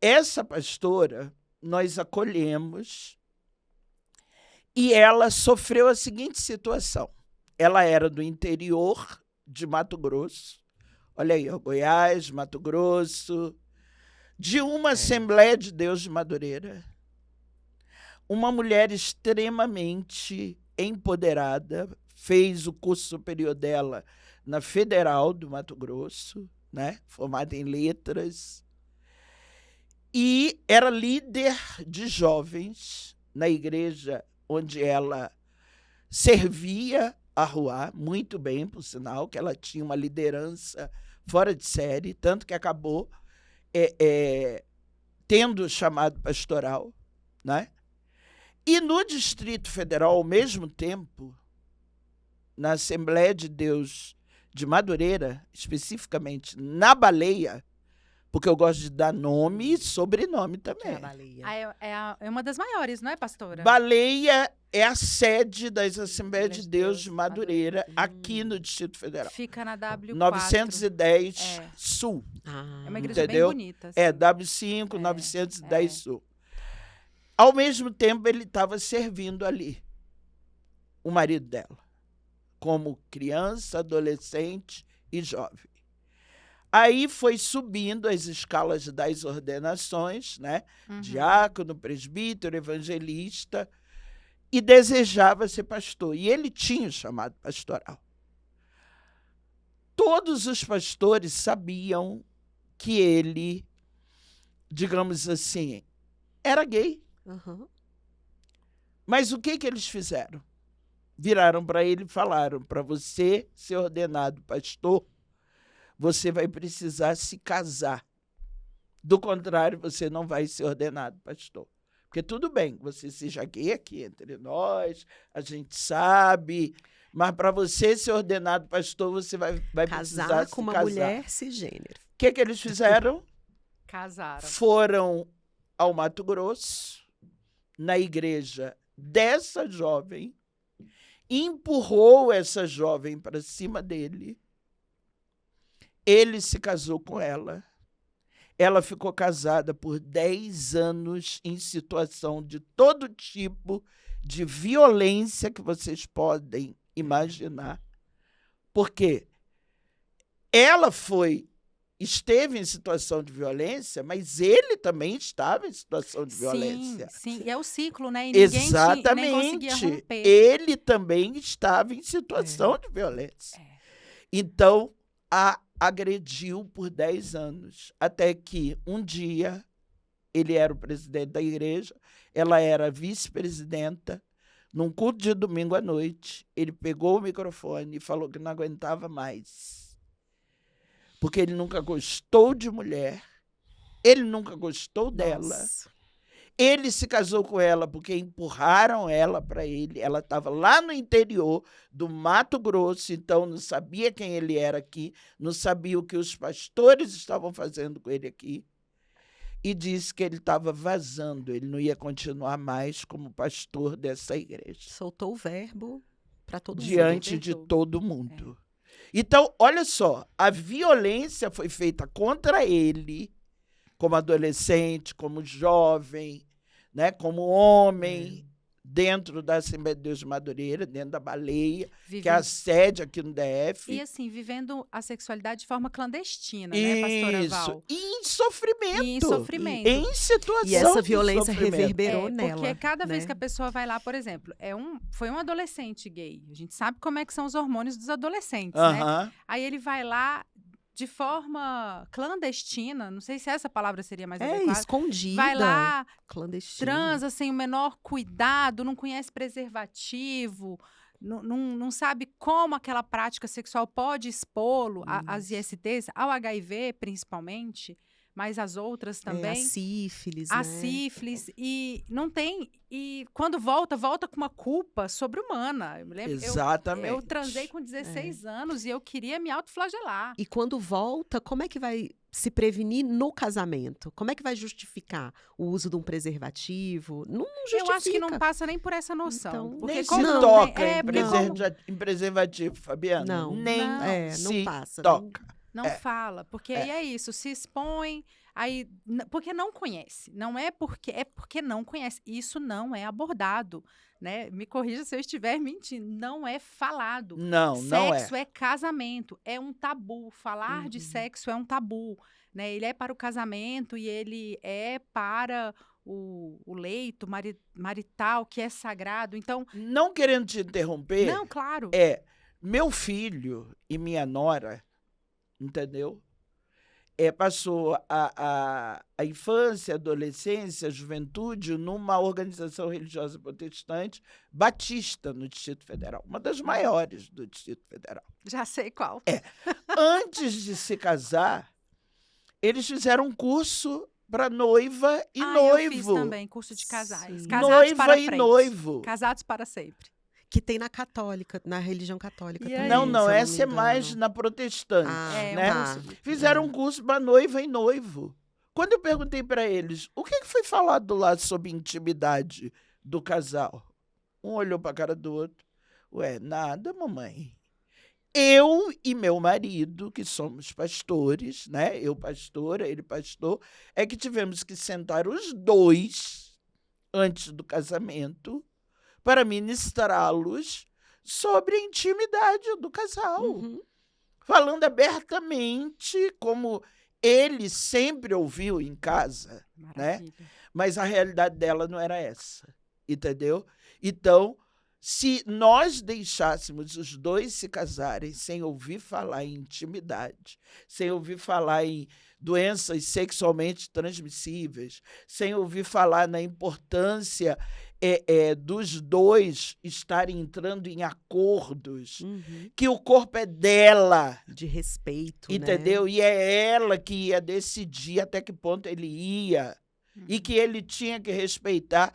Essa pastora, nós acolhemos e ela sofreu a seguinte situação. Ela era do interior de Mato Grosso, olha aí, Goiás, Mato Grosso, de uma Assembleia de Deus de Madureira, uma mulher extremamente empoderada, fez o curso superior dela na Federal do Mato Grosso, né, formada em letras, e era líder de jovens na igreja onde ela servia a Ruá, muito bem, por sinal, que ela tinha uma liderança fora de série, tanto que acabou tendo o chamado pastoral, né? E no Distrito Federal, ao mesmo tempo, na Assembleia de Deus de Madureira, especificamente na Baleia, Porque eu gosto de dar nome e sobrenome Que é também. a baleia. É uma das maiores, não é, pastora? Baleia é a sede das Assembleias de Deus de Madureira. Madureira, aqui no Distrito Federal. Fica na W4. 910 É. Sul. Ah, É uma igreja Entendeu? bem bonita. Assim. É, W5, É, 910 Sul. Ao mesmo tempo, ele estava servindo ali o marido dela, como criança, adolescente e jovem. Aí foi subindo as escalas das ordenações, né? Uhum. Diácono, presbítero, evangelista, e desejava ser pastor. E ele tinha o chamado pastoral. Todos os pastores sabiam que ele, digamos assim, era gay. aham. Mas o que eles fizeram? Viraram para ele e falaram: para você ser ordenado pastor, você vai precisar se casar. Do contrário, você não vai ser ordenado pastor. Porque tudo bem, você seja gay aqui entre nós, a gente sabe, mas para você ser ordenado pastor, você vai precisar Casar se com uma casar. mulher cisgênero. O que eles fizeram? Casaram. Foram ao Mato Grosso, na igreja dessa jovem, empurrou essa jovem para cima dele. Ele se casou com ela. Ela ficou casada por 10 anos em situação de todo tipo de violência que vocês podem imaginar. Porque ela esteve em situação de violência, mas ele também estava em situação de violência. Sim, e é o ciclo, né? E ninguém nem Exatamente. conseguia romper. Ele também estava em situação de violência. Então, a agrediu por 10 anos, até que um dia ele era o presidente da igreja, ela era a vice-presidenta. Num culto de domingo à noite, ele pegou o microfone e falou que não aguentava mais. Porque ele nunca gostou de mulher, ele nunca gostou dela. Nossa. Ele se casou com ela porque empurraram ela para ele. Ela estava lá no interior do Mato Grosso, então não sabia quem ele era aqui, não sabia o que os pastores estavam fazendo com ele aqui. E disse que ele estava vazando, ele não ia continuar mais como pastor dessa igreja. Soltou o verbo para todo mundo. Diante de todo mundo. Então, olha só, a violência foi feita contra ele, como adolescente, como jovem, né, como homem, dentro da Assembleia de Deus de Madureira, dentro da Baleia, que é a sede aqui no DF. E assim, vivendo a sexualidade de forma clandestina, né, pastora Val? E em sofrimento. E em sofrimento. Em situação E essa de violência sofrimento. reverberou nela. Porque cada vez né? que a pessoa vai lá, por exemplo, foi um adolescente gay. A gente sabe como é que são os hormônios dos adolescentes, né? Aham. Aí ele vai lá de forma clandestina, não sei se essa palavra seria mais É, adequada. escondida. Vai lá, Clandestina. transa sem o menor cuidado, não conhece preservativo, não sabe como aquela prática sexual pode expô-lo às ISTs, ao HIV principalmente, mas as outras também. A sífilis, A né? sífilis, e não tem. E quando volta com uma culpa sobre-humana. Eu me lembro. Exatamente. Eu transei com 16 anos e eu queria me autoflagelar. E quando volta, como é que vai se prevenir no casamento? Como é que vai justificar o uso de um preservativo? Não justifica. Eu acho que não passa nem por essa noção. Então, porque Nem se como não toca tem- porque como em preservativo, Fabiana. Não. Nem Não. não passa. toca. não fala, porque aí é isso, se expõe, aí porque não conhece, não é porque não conhece, isso não é abordado, né? Me corrija se eu estiver mentindo, não é falado. Não, não é. Sexo é casamento, é um tabu, falar de sexo é um tabu, né? Ele é para o casamento e ele é para o leito marital, que é sagrado, então... Não querendo te interromper, Não, claro. meu filho e minha nora, entendeu? Passou a infância, a adolescência, a juventude numa organização religiosa protestante batista no Distrito Federal, uma das maiores do Distrito Federal. Já sei qual. Antes de se casar, eles fizeram um curso para noiva e noivo. Eu fiz também, curso de casais. Sim. Casados Noiva para e frente. noivo. Casados para sempre. Que tem na católica, na religião católica E também. aí? Não, se não, eu me essa é mais engano. na protestante, Ah, né? tá. Fizeram um curso para noiva e noivo. Quando eu perguntei para eles, o que foi falado lá sobre intimidade do casal? Um olhou para a cara do outro. Ué, nada, mamãe. Eu e meu marido, que somos pastores, né? Eu pastora, ele pastor, é que tivemos que sentar os dois antes do casamento para ministrá-los sobre a intimidade do casal, Uhum. falando abertamente, como ele sempre ouviu em casa, Maravilha. mas a realidade dela não era essa, entendeu? Então, se nós deixássemos os dois se casarem sem ouvir falar em intimidade, sem ouvir falar em doenças sexualmente transmissíveis, sem ouvir falar na importância dos dois estarem entrando em acordos, Uhum. que o corpo é dela, De respeito, entendeu? né? E é ela que ia decidir até que ponto ele ia, e que ele tinha que respeitar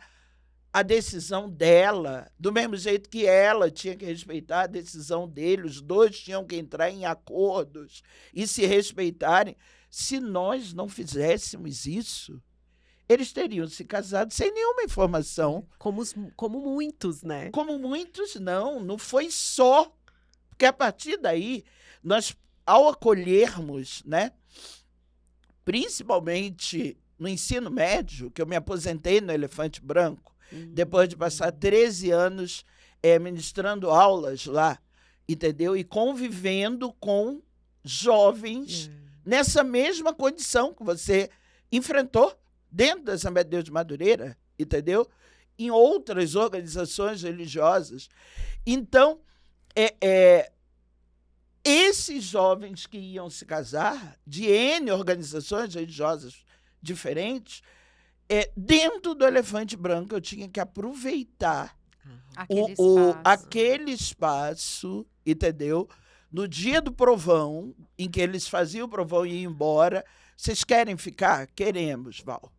a decisão dela, do mesmo jeito que ela tinha que respeitar a decisão dele, os dois tinham que entrar em acordos e se respeitarem. Se nós não fizéssemos isso, eles teriam se casado sem nenhuma informação. Como muitos, né? Como muitos não foi só. Porque a partir daí, nós, ao acolhermos, né, principalmente no ensino médio, que eu me aposentei no Elefante Branco, depois de passar 13 anos ministrando aulas lá, entendeu? E convivendo com jovens nessa mesma condição que você enfrentou dentro da Assembleia de Deus de Madureira, entendeu? Em outras organizações religiosas. Então, esses jovens que iam se casar, de N organizações religiosas diferentes, dentro do Elefante Branco eu tinha que aproveitar aquele espaço, entendeu? No dia do provão, em que eles faziam o provão e iam embora, vocês querem ficar? Queremos, Val.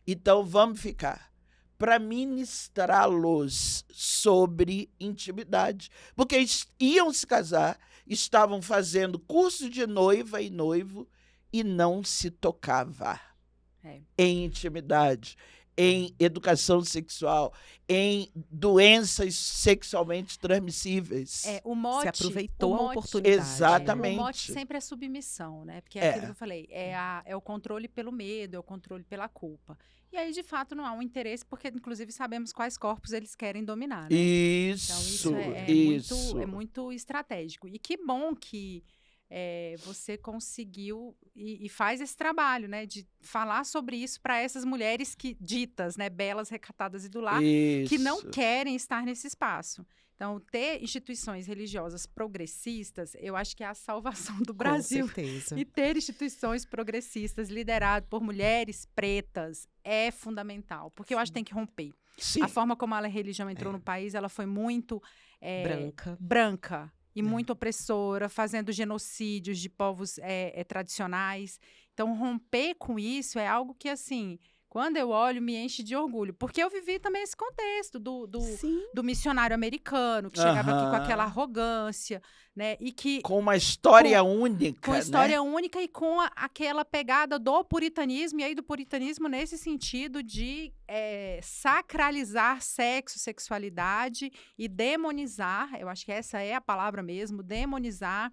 Então vamos ficar. Para ministrá-los sobre intimidade. Porque eles iam se casar, estavam fazendo curso de noiva e noivo e não se tocava em intimidade, em educação sexual, em doenças sexualmente transmissíveis. O mote, se aproveitou a oportunidade. Exatamente. O mote sempre é submissão, né? Porque é aquilo que eu falei, é o controle pelo medo, é o controle pela culpa. E aí, de fato, não há um interesse, porque, inclusive, sabemos quais corpos eles querem dominar, né? Isso, então, é muito estratégico. E que bom que você conseguiu e faz esse trabalho, né? De falar sobre isso para essas mulheres ditas, né? Belas, recatadas e do lar, que não querem estar nesse espaço. Então, ter instituições religiosas progressistas, eu acho que é a salvação do Brasil. Com certeza. E ter instituições progressistas lideradas por mulheres pretas é fundamental, porque eu acho que tem que romper. Sim. A forma como a religião entrou no país, ela foi muito branca e muito opressora, fazendo genocídios de povos tradicionais. Então, romper com isso é algo que, assim, quando eu olho, me enche de orgulho. Porque eu vivi também esse contexto do missionário americano, que chegava aqui com aquela arrogância, né? E que, com uma história única. Com história única e com aquela pegada do puritanismo, e aí do puritanismo nesse sentido de sacralizar sexo, sexualidade e demonizar, eu acho que essa é a palavra mesmo, demonizar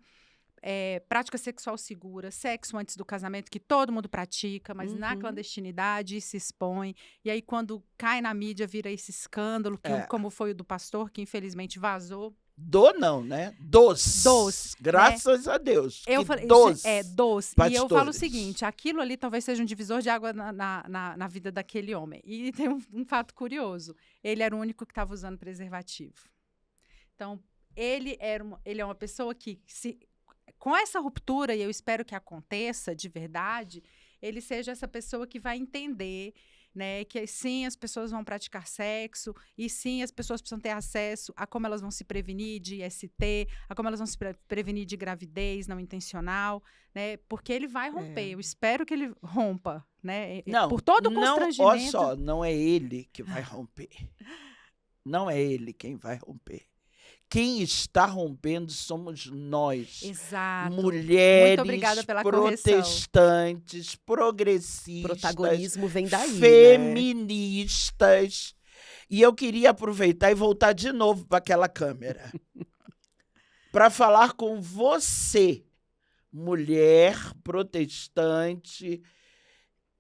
prática sexual segura, sexo antes do casamento, que todo mundo pratica, mas na clandestinidade se expõe. E aí, quando cai na mídia, vira esse escândalo, como foi o do pastor, que infelizmente vazou. Não, né? Dos. Graças a Deus. Eu falei, dos. Pastores. E eu falo o seguinte, aquilo ali talvez seja um divisor de água na vida daquele homem. E tem um fato curioso. Ele era o único que estava usando preservativo. Então, ele é uma pessoa que com essa ruptura, e eu espero que aconteça de verdade, ele seja essa pessoa que vai entender, né, que sim, as pessoas vão praticar sexo, e sim, as pessoas precisam ter acesso a como elas vão se prevenir de IST, a como elas vão se prevenir de gravidez não intencional, né, porque ele vai romper. Eu espero que ele rompa, né, por todo o constrangimento. Olha só, não é ele que vai romper. Não é ele quem vai romper. quem está rompendo somos nós. Exato. Mulheres Muito obrigada pela correção. protestantes, progressistas, Protagonismo vem daí, né? feministas. E eu queria aproveitar e voltar de novo para aquela câmera para falar com você, mulher protestante,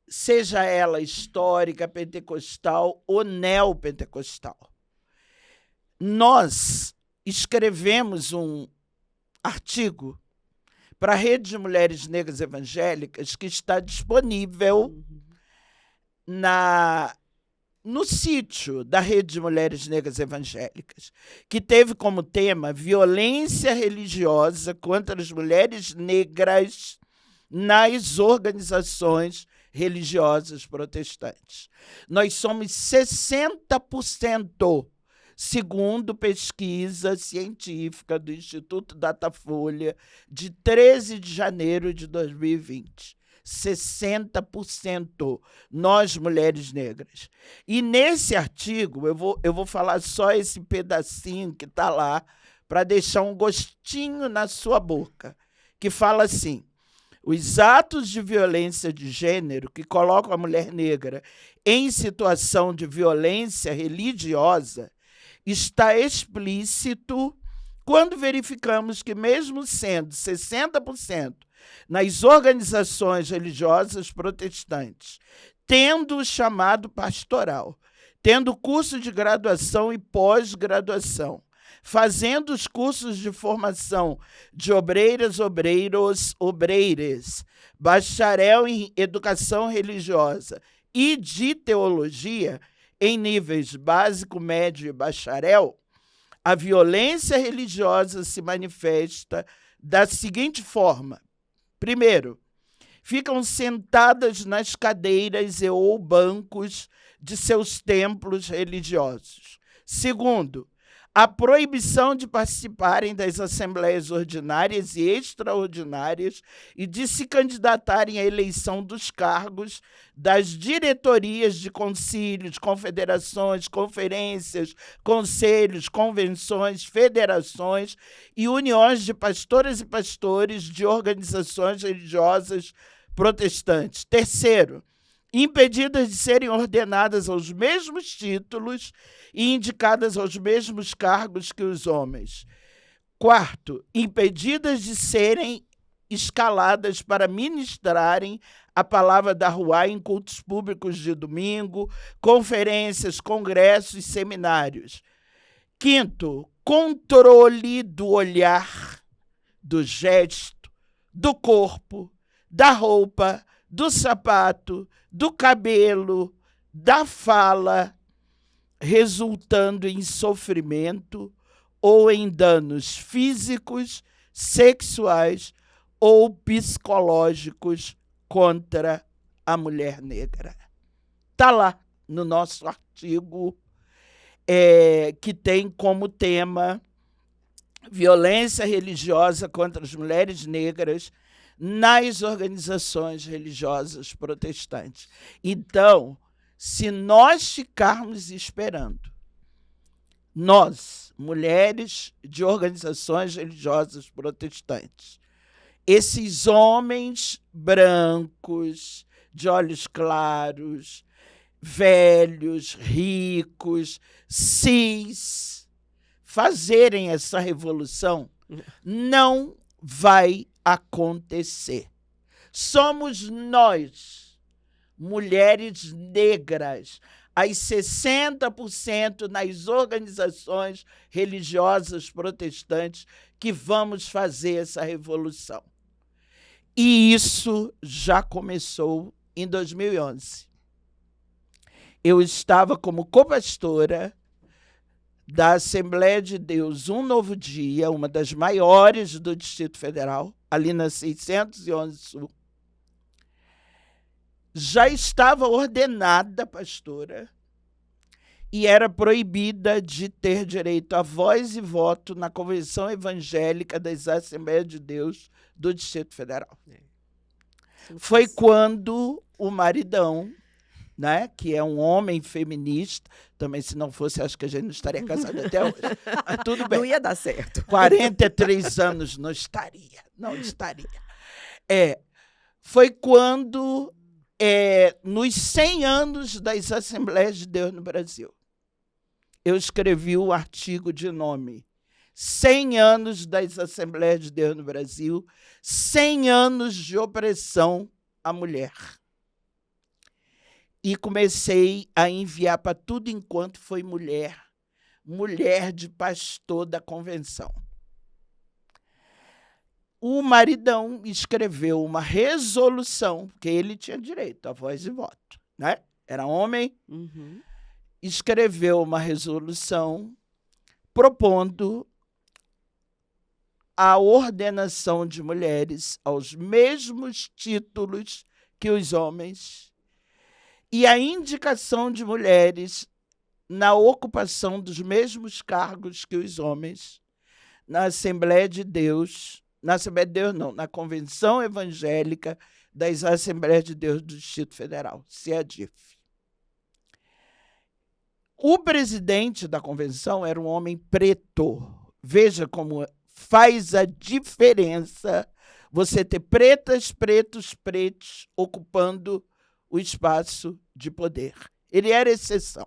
seja ela histórica, pentecostal ou neopentecostal. Nós escrevemos um artigo para a Rede de Mulheres Negras Evangélicas que está disponível no sítio da Rede de Mulheres Negras Evangélicas, que teve como tema violência religiosa contra as mulheres negras nas organizações religiosas protestantes. Nós somos 60%, segundo pesquisa científica do Instituto Datafolha, de 13 de janeiro de 2020. 60%, nós, mulheres negras. E nesse artigo, eu vou falar só esse pedacinho que está lá, para deixar um gostinho na sua boca, que fala assim: os atos de violência de gênero que colocam a mulher negra em situação de violência religiosa está explícito quando verificamos que, mesmo sendo 60% nas organizações religiosas protestantes, tendo o chamado pastoral, tendo curso de graduação e pós-graduação, fazendo os cursos de formação de obreiras, obreiros, obreiras, bacharel em educação religiosa e de teologia, em níveis básico, médio e bacharel, a violência religiosa se manifesta da seguinte forma: primeiro, ficam sentadas nas cadeiras e ou bancos de seus templos religiosos. Segundo, a proibição de participarem das assembleias ordinárias e extraordinárias e de se candidatarem à eleição dos cargos das diretorias de concílios, confederações, conferências, conselhos, convenções, federações e uniões de pastoras e pastores de organizações religiosas protestantes. Terceiro, impedidas de serem ordenadas aos mesmos títulos e indicadas aos mesmos cargos que os homens. Quarto, impedidas de serem escaladas para ministrarem a palavra da Ruá em cultos públicos de domingo, conferências, congressos e seminários. Quinto, controle do olhar, do gesto, do corpo, da roupa, do sapato, do cabelo, da fala, resultando em sofrimento ou em danos físicos, sexuais ou psicológicos contra a mulher negra. Está lá no nosso artigo, que tem como tema violência religiosa contra as mulheres negras nas organizações religiosas protestantes. Então, se nós ficarmos esperando, nós, mulheres de organizações religiosas protestantes, esses homens brancos, de olhos claros, velhos, ricos, cis, fazerem essa revolução, não vai acontecer. Somos nós, mulheres negras, as 60% nas organizações religiosas protestantes, que vamos fazer essa revolução. E isso já começou em 2011. Eu estava como copastora da Assembleia de Deus Um Novo Dia, uma das maiores do Distrito Federal, ali na 611 Sul. Já estava ordenada pastora e era proibida de ter direito a voz e voto na Convenção Evangélica das Assembleias de Deus do Distrito Federal. Foi quando o maridão né, que é um homem feminista. Também, se não fosse, acho que a gente não estaria casado até hoje. Mas tudo bem. Não ia dar certo. 43 anos não estaria. Não estaria. Foi quando, nos 100 anos das Assembleias de Deus no Brasil, eu escrevi o artigo de nome 100 anos das Assembleias de Deus no Brasil, 100 anos de opressão à mulher. E comecei a enviar para tudo enquanto foi mulher de pastor da convenção. O maridão escreveu uma resolução, porque ele tinha direito a voz e voto, né? Era homem, escreveu uma resolução propondo a ordenação de mulheres aos mesmos títulos que os homens e a indicação de mulheres na ocupação dos mesmos cargos que os homens na Assembleia de Deus, na Convenção Evangélica das Assembleias de Deus do Distrito Federal, CEADIF. O presidente da convenção era um homem preto. Veja como faz a diferença você ter pretas, pretos, pretos ocupando o espaço de poder. Ele era exceção,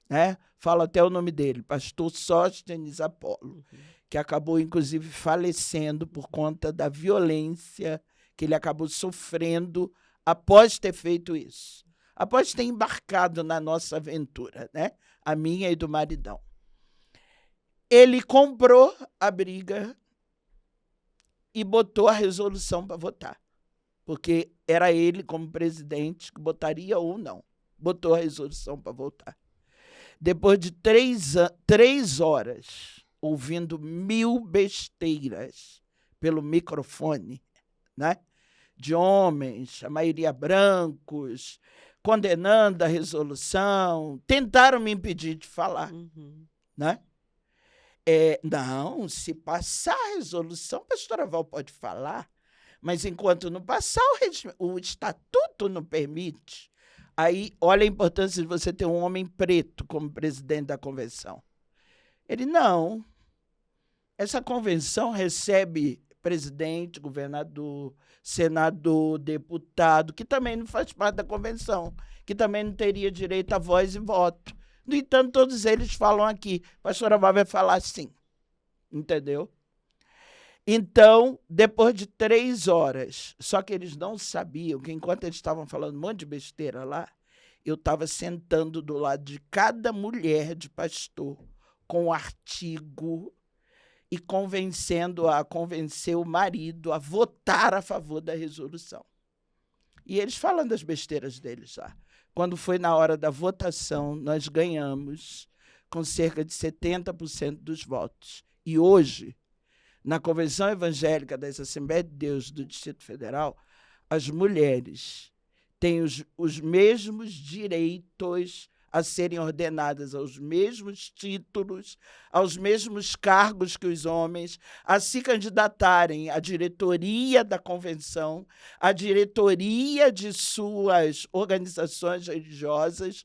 né? Fala até o nome dele, pastor Sóstenes Apolo, que acabou, inclusive, falecendo por conta da violência que ele acabou sofrendo após ter feito isso. Após ter embarcado na nossa aventura, né? A minha e do maridão. Ele comprou a briga e botou a resolução para votar. Porque era ele, como presidente, que botaria ou não. Botou a resolução para votar. Depois de 3 horas, ouvindo 1000 besteiras pelo microfone, né? De homens, a maioria brancos, condenando a resolução, tentaram me impedir de falar. Né? Não, se passar a resolução, a pastora Val pode falar, mas enquanto não passar, o estatuto não permite. Aí, olha a importância de você ter um homem preto como presidente da convenção. Ele, não. Essa convenção recebe presidente, governador, senador, deputado, que também não faz parte da convenção, que também não teria direito a voz e voto. No entanto, todos eles falam aqui. A pastora Val vai falar assim. Entendeu? Então, depois de 3 horas, só que eles não sabiam que, enquanto eles estavam falando um monte de besteira lá, eu estava sentando do lado de cada mulher de pastor com um artigo e convencendo-a a convencer o marido a votar a favor da resolução. E eles falando as besteiras deles lá. Quando foi na hora da votação, nós ganhamos com cerca de 70% dos votos. E hoje, na Convenção Evangélica das Assembleias de Deus do Distrito Federal, as mulheres têm os mesmos direitos a serem ordenadas aos mesmos títulos, aos mesmos cargos que os homens, a se candidatarem à diretoria da convenção, à diretoria de suas organizações religiosas,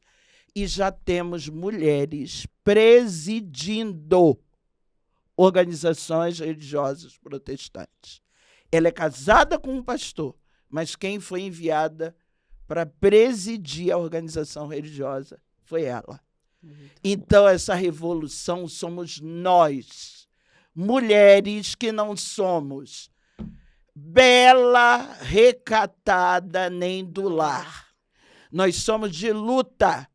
e já temos mulheres presidindo organizações religiosas protestantes. Ela é casada com um pastor, mas quem foi enviada para presidir a organização religiosa foi ela. Então, essa revolução somos nós, mulheres que não somos bela, recatada, nem do lar. Nós somos de luta,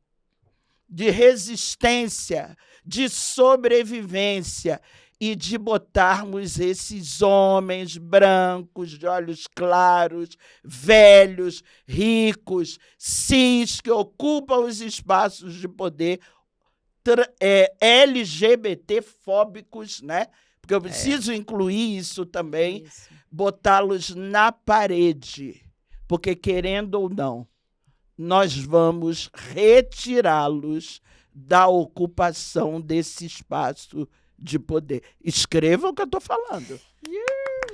de resistência, de sobrevivência e de botarmos esses homens brancos, de olhos claros, velhos, ricos, cis, que ocupam os espaços de poder, LGBT-fóbicos, né? Porque eu preciso incluir isso também, botá-los na parede, porque, querendo ou não, nós vamos retirá-los da ocupação desse espaço de poder. Escrevam o que eu estou falando.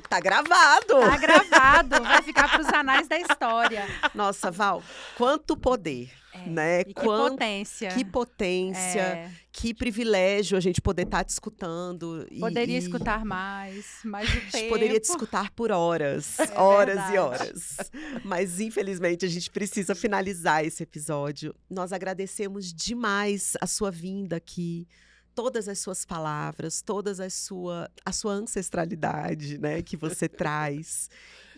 Tá gravado. Tá gravado. Vai ficar para os anais da história. Olha, Nossa, Val, quanto poder, né? e que potência. Que potência, É, que privilégio a gente poder estar te escutando. poderia escutar mais, mas o A gente tempo... poderia te escutar por horas, É horas e verdade. horas. Mas, infelizmente, a gente precisa finalizar esse episódio. Nós agradecemos demais a sua vinda aqui, todas as suas palavras, a sua ancestralidade, né, que você traz.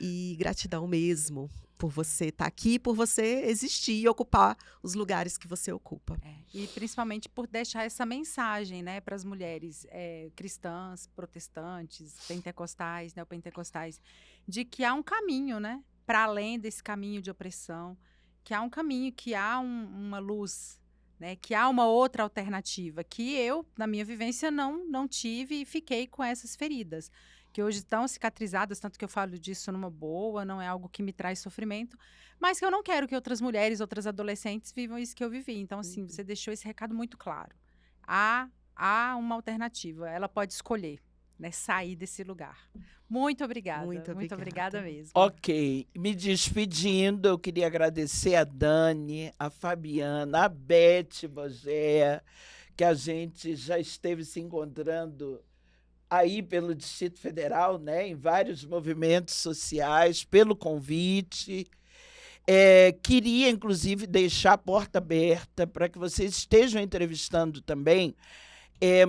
E gratidão mesmo por você estar aqui, por você existir e ocupar os lugares que você ocupa. E principalmente por deixar essa mensagem, né, para as mulheres cristãs, protestantes, pentecostais, neopentecostais, de que há um caminho, né, para além desse caminho de opressão, que há um caminho, que há uma luz, né, que há uma outra alternativa, que eu, na minha vivência, não tive e fiquei com essas feridas, que hoje estão cicatrizadas, tanto que eu falo disso numa boa, não é algo que me traz sofrimento, mas que eu não quero que outras mulheres, outras adolescentes vivam isso que eu vivi. Então, assim, você deixou esse recado muito claro. Há uma alternativa, ela pode escolher, né, sair desse lugar. Muito obrigada. Muito Muito obrigada mesmo. Ok, me despedindo, eu queria agradecer a Dani, a Fabiana, a Beth Bogea, que a gente já esteve se encontrando aí pelo Distrito Federal, né, em vários movimentos sociais, pelo convite. Queria, inclusive, deixar a porta aberta para que vocês estejam entrevistando também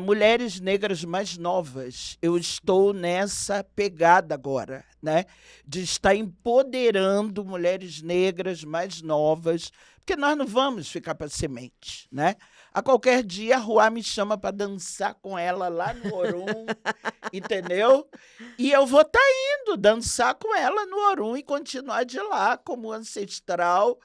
mulheres negras mais novas. Eu estou nessa pegada agora, né, de estar empoderando mulheres negras mais novas, porque nós não vamos ficar para semente, né? A qualquer dia a Ruá me chama para dançar com ela lá no Orum, entendeu? E eu vou estar indo dançar com ela no Orum e continuar de lá como ancestral,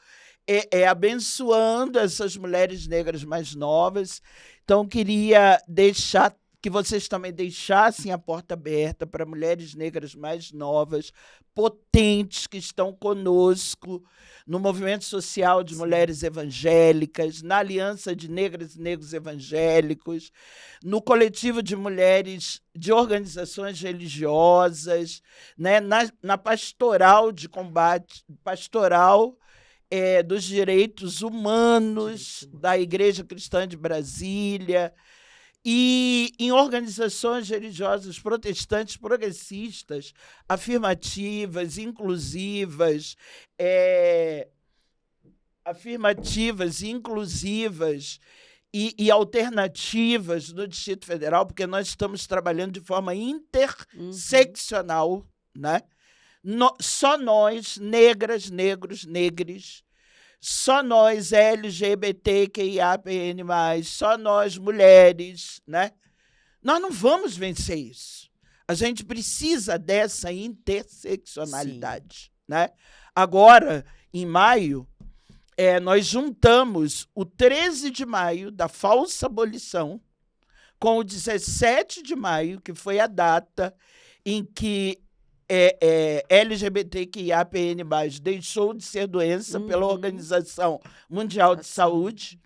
abençoando essas mulheres negras mais novas. Então, queria deixar que vocês também deixassem a porta aberta para mulheres negras mais novas, potentes, que estão conosco no movimento social de mulheres evangélicas, na Aliança de Negras e Negros Evangélicos, no coletivo de mulheres de organizações religiosas, né, na pastoral de combate, pastoral dos direitos humanos da Igreja Cristã de Brasília, e em organizações religiosas protestantes, progressistas, afirmativas, inclusivas, e alternativas no Distrito Federal, porque nós estamos trabalhando de forma interseccional, né? Só nós, negras, negros, negres, só nós, LGBTQIAPN+, só nós, mulheres, né? Nós não vamos vencer isso. A gente precisa dessa interseccionalidade, né? Agora, em maio, nós juntamos o 13 de maio da falsa abolição com o 17 de maio, que foi a data em que LGBTQIAPN+, deixou de ser doença pela Organização Mundial de Saúde,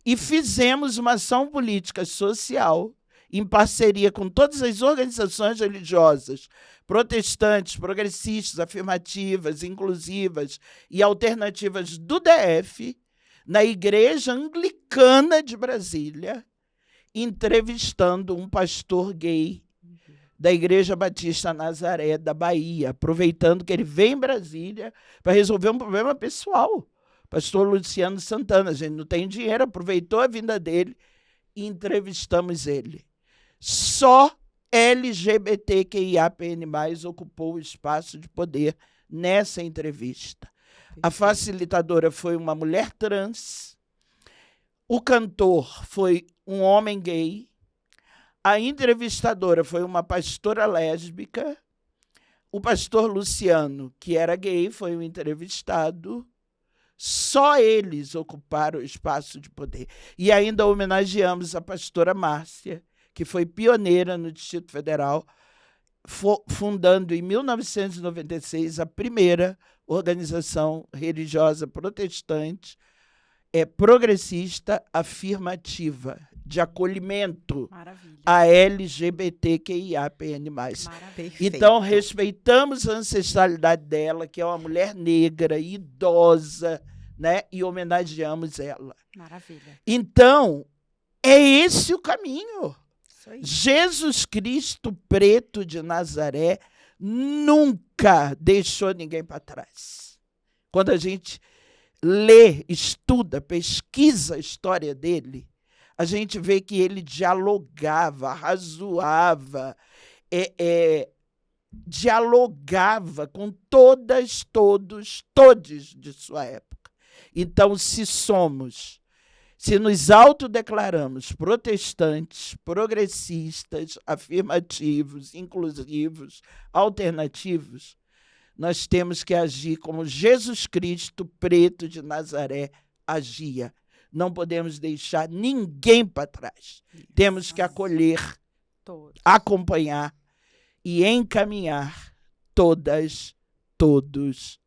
e fizemos uma ação política social em parceria com todas as organizações religiosas, protestantes, progressistas, afirmativas, inclusivas e alternativas do DF, na Igreja Anglicana de Brasília, entrevistando um pastor gay da Igreja Batista Nazaré, da Bahia, aproveitando que ele vem em Brasília para resolver um problema pessoal. Pastor Luciano Santana, a gente não tem dinheiro, aproveitou a vinda dele e entrevistamos ele. Só LGBTQIAPN+, ocupou o espaço de poder nessa entrevista. A facilitadora foi uma mulher trans, o cantor foi um homem gay, a entrevistadora foi uma pastora lésbica, o pastor Luciano, que era gay, foi o entrevistado. Só eles ocuparam o espaço de poder. E ainda homenageamos a pastora Márcia, que foi pioneira no Distrito Federal, fundando em 1996 a primeira organização religiosa protestante progressista afirmativa de acolhimento Maravilha. a LGBTQIAPN+. Maravilha. Perfeito. Então, respeitamos a ancestralidade dela, que é uma mulher negra, idosa, né? E homenageamos ela. Maravilha. Então, é esse o caminho. Isso aí. Jesus Cristo preto de Nazaré nunca deixou ninguém para trás. Quando a gente lê, estuda, pesquisa a história dele, a gente vê que ele dialogava, razoava, dialogava com todos de sua época. Então, se nos autodeclaramos protestantes, progressistas, afirmativos, inclusivos, alternativos, nós temos que agir como Jesus Cristo preto de Nazaré agia. Não podemos deixar ninguém para trás. Temos que acolher, Todos. acompanhar e encaminhar todas, todos,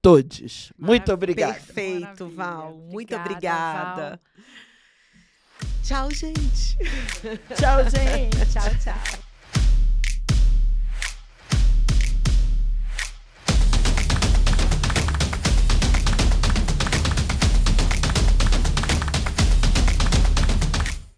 todes. Muito Maravilha. obrigado. Perfeito, Maravilha. Val. Muito Obrigada, obrigada. Tchau, gente. Tchau, gente. Tchau, tchau.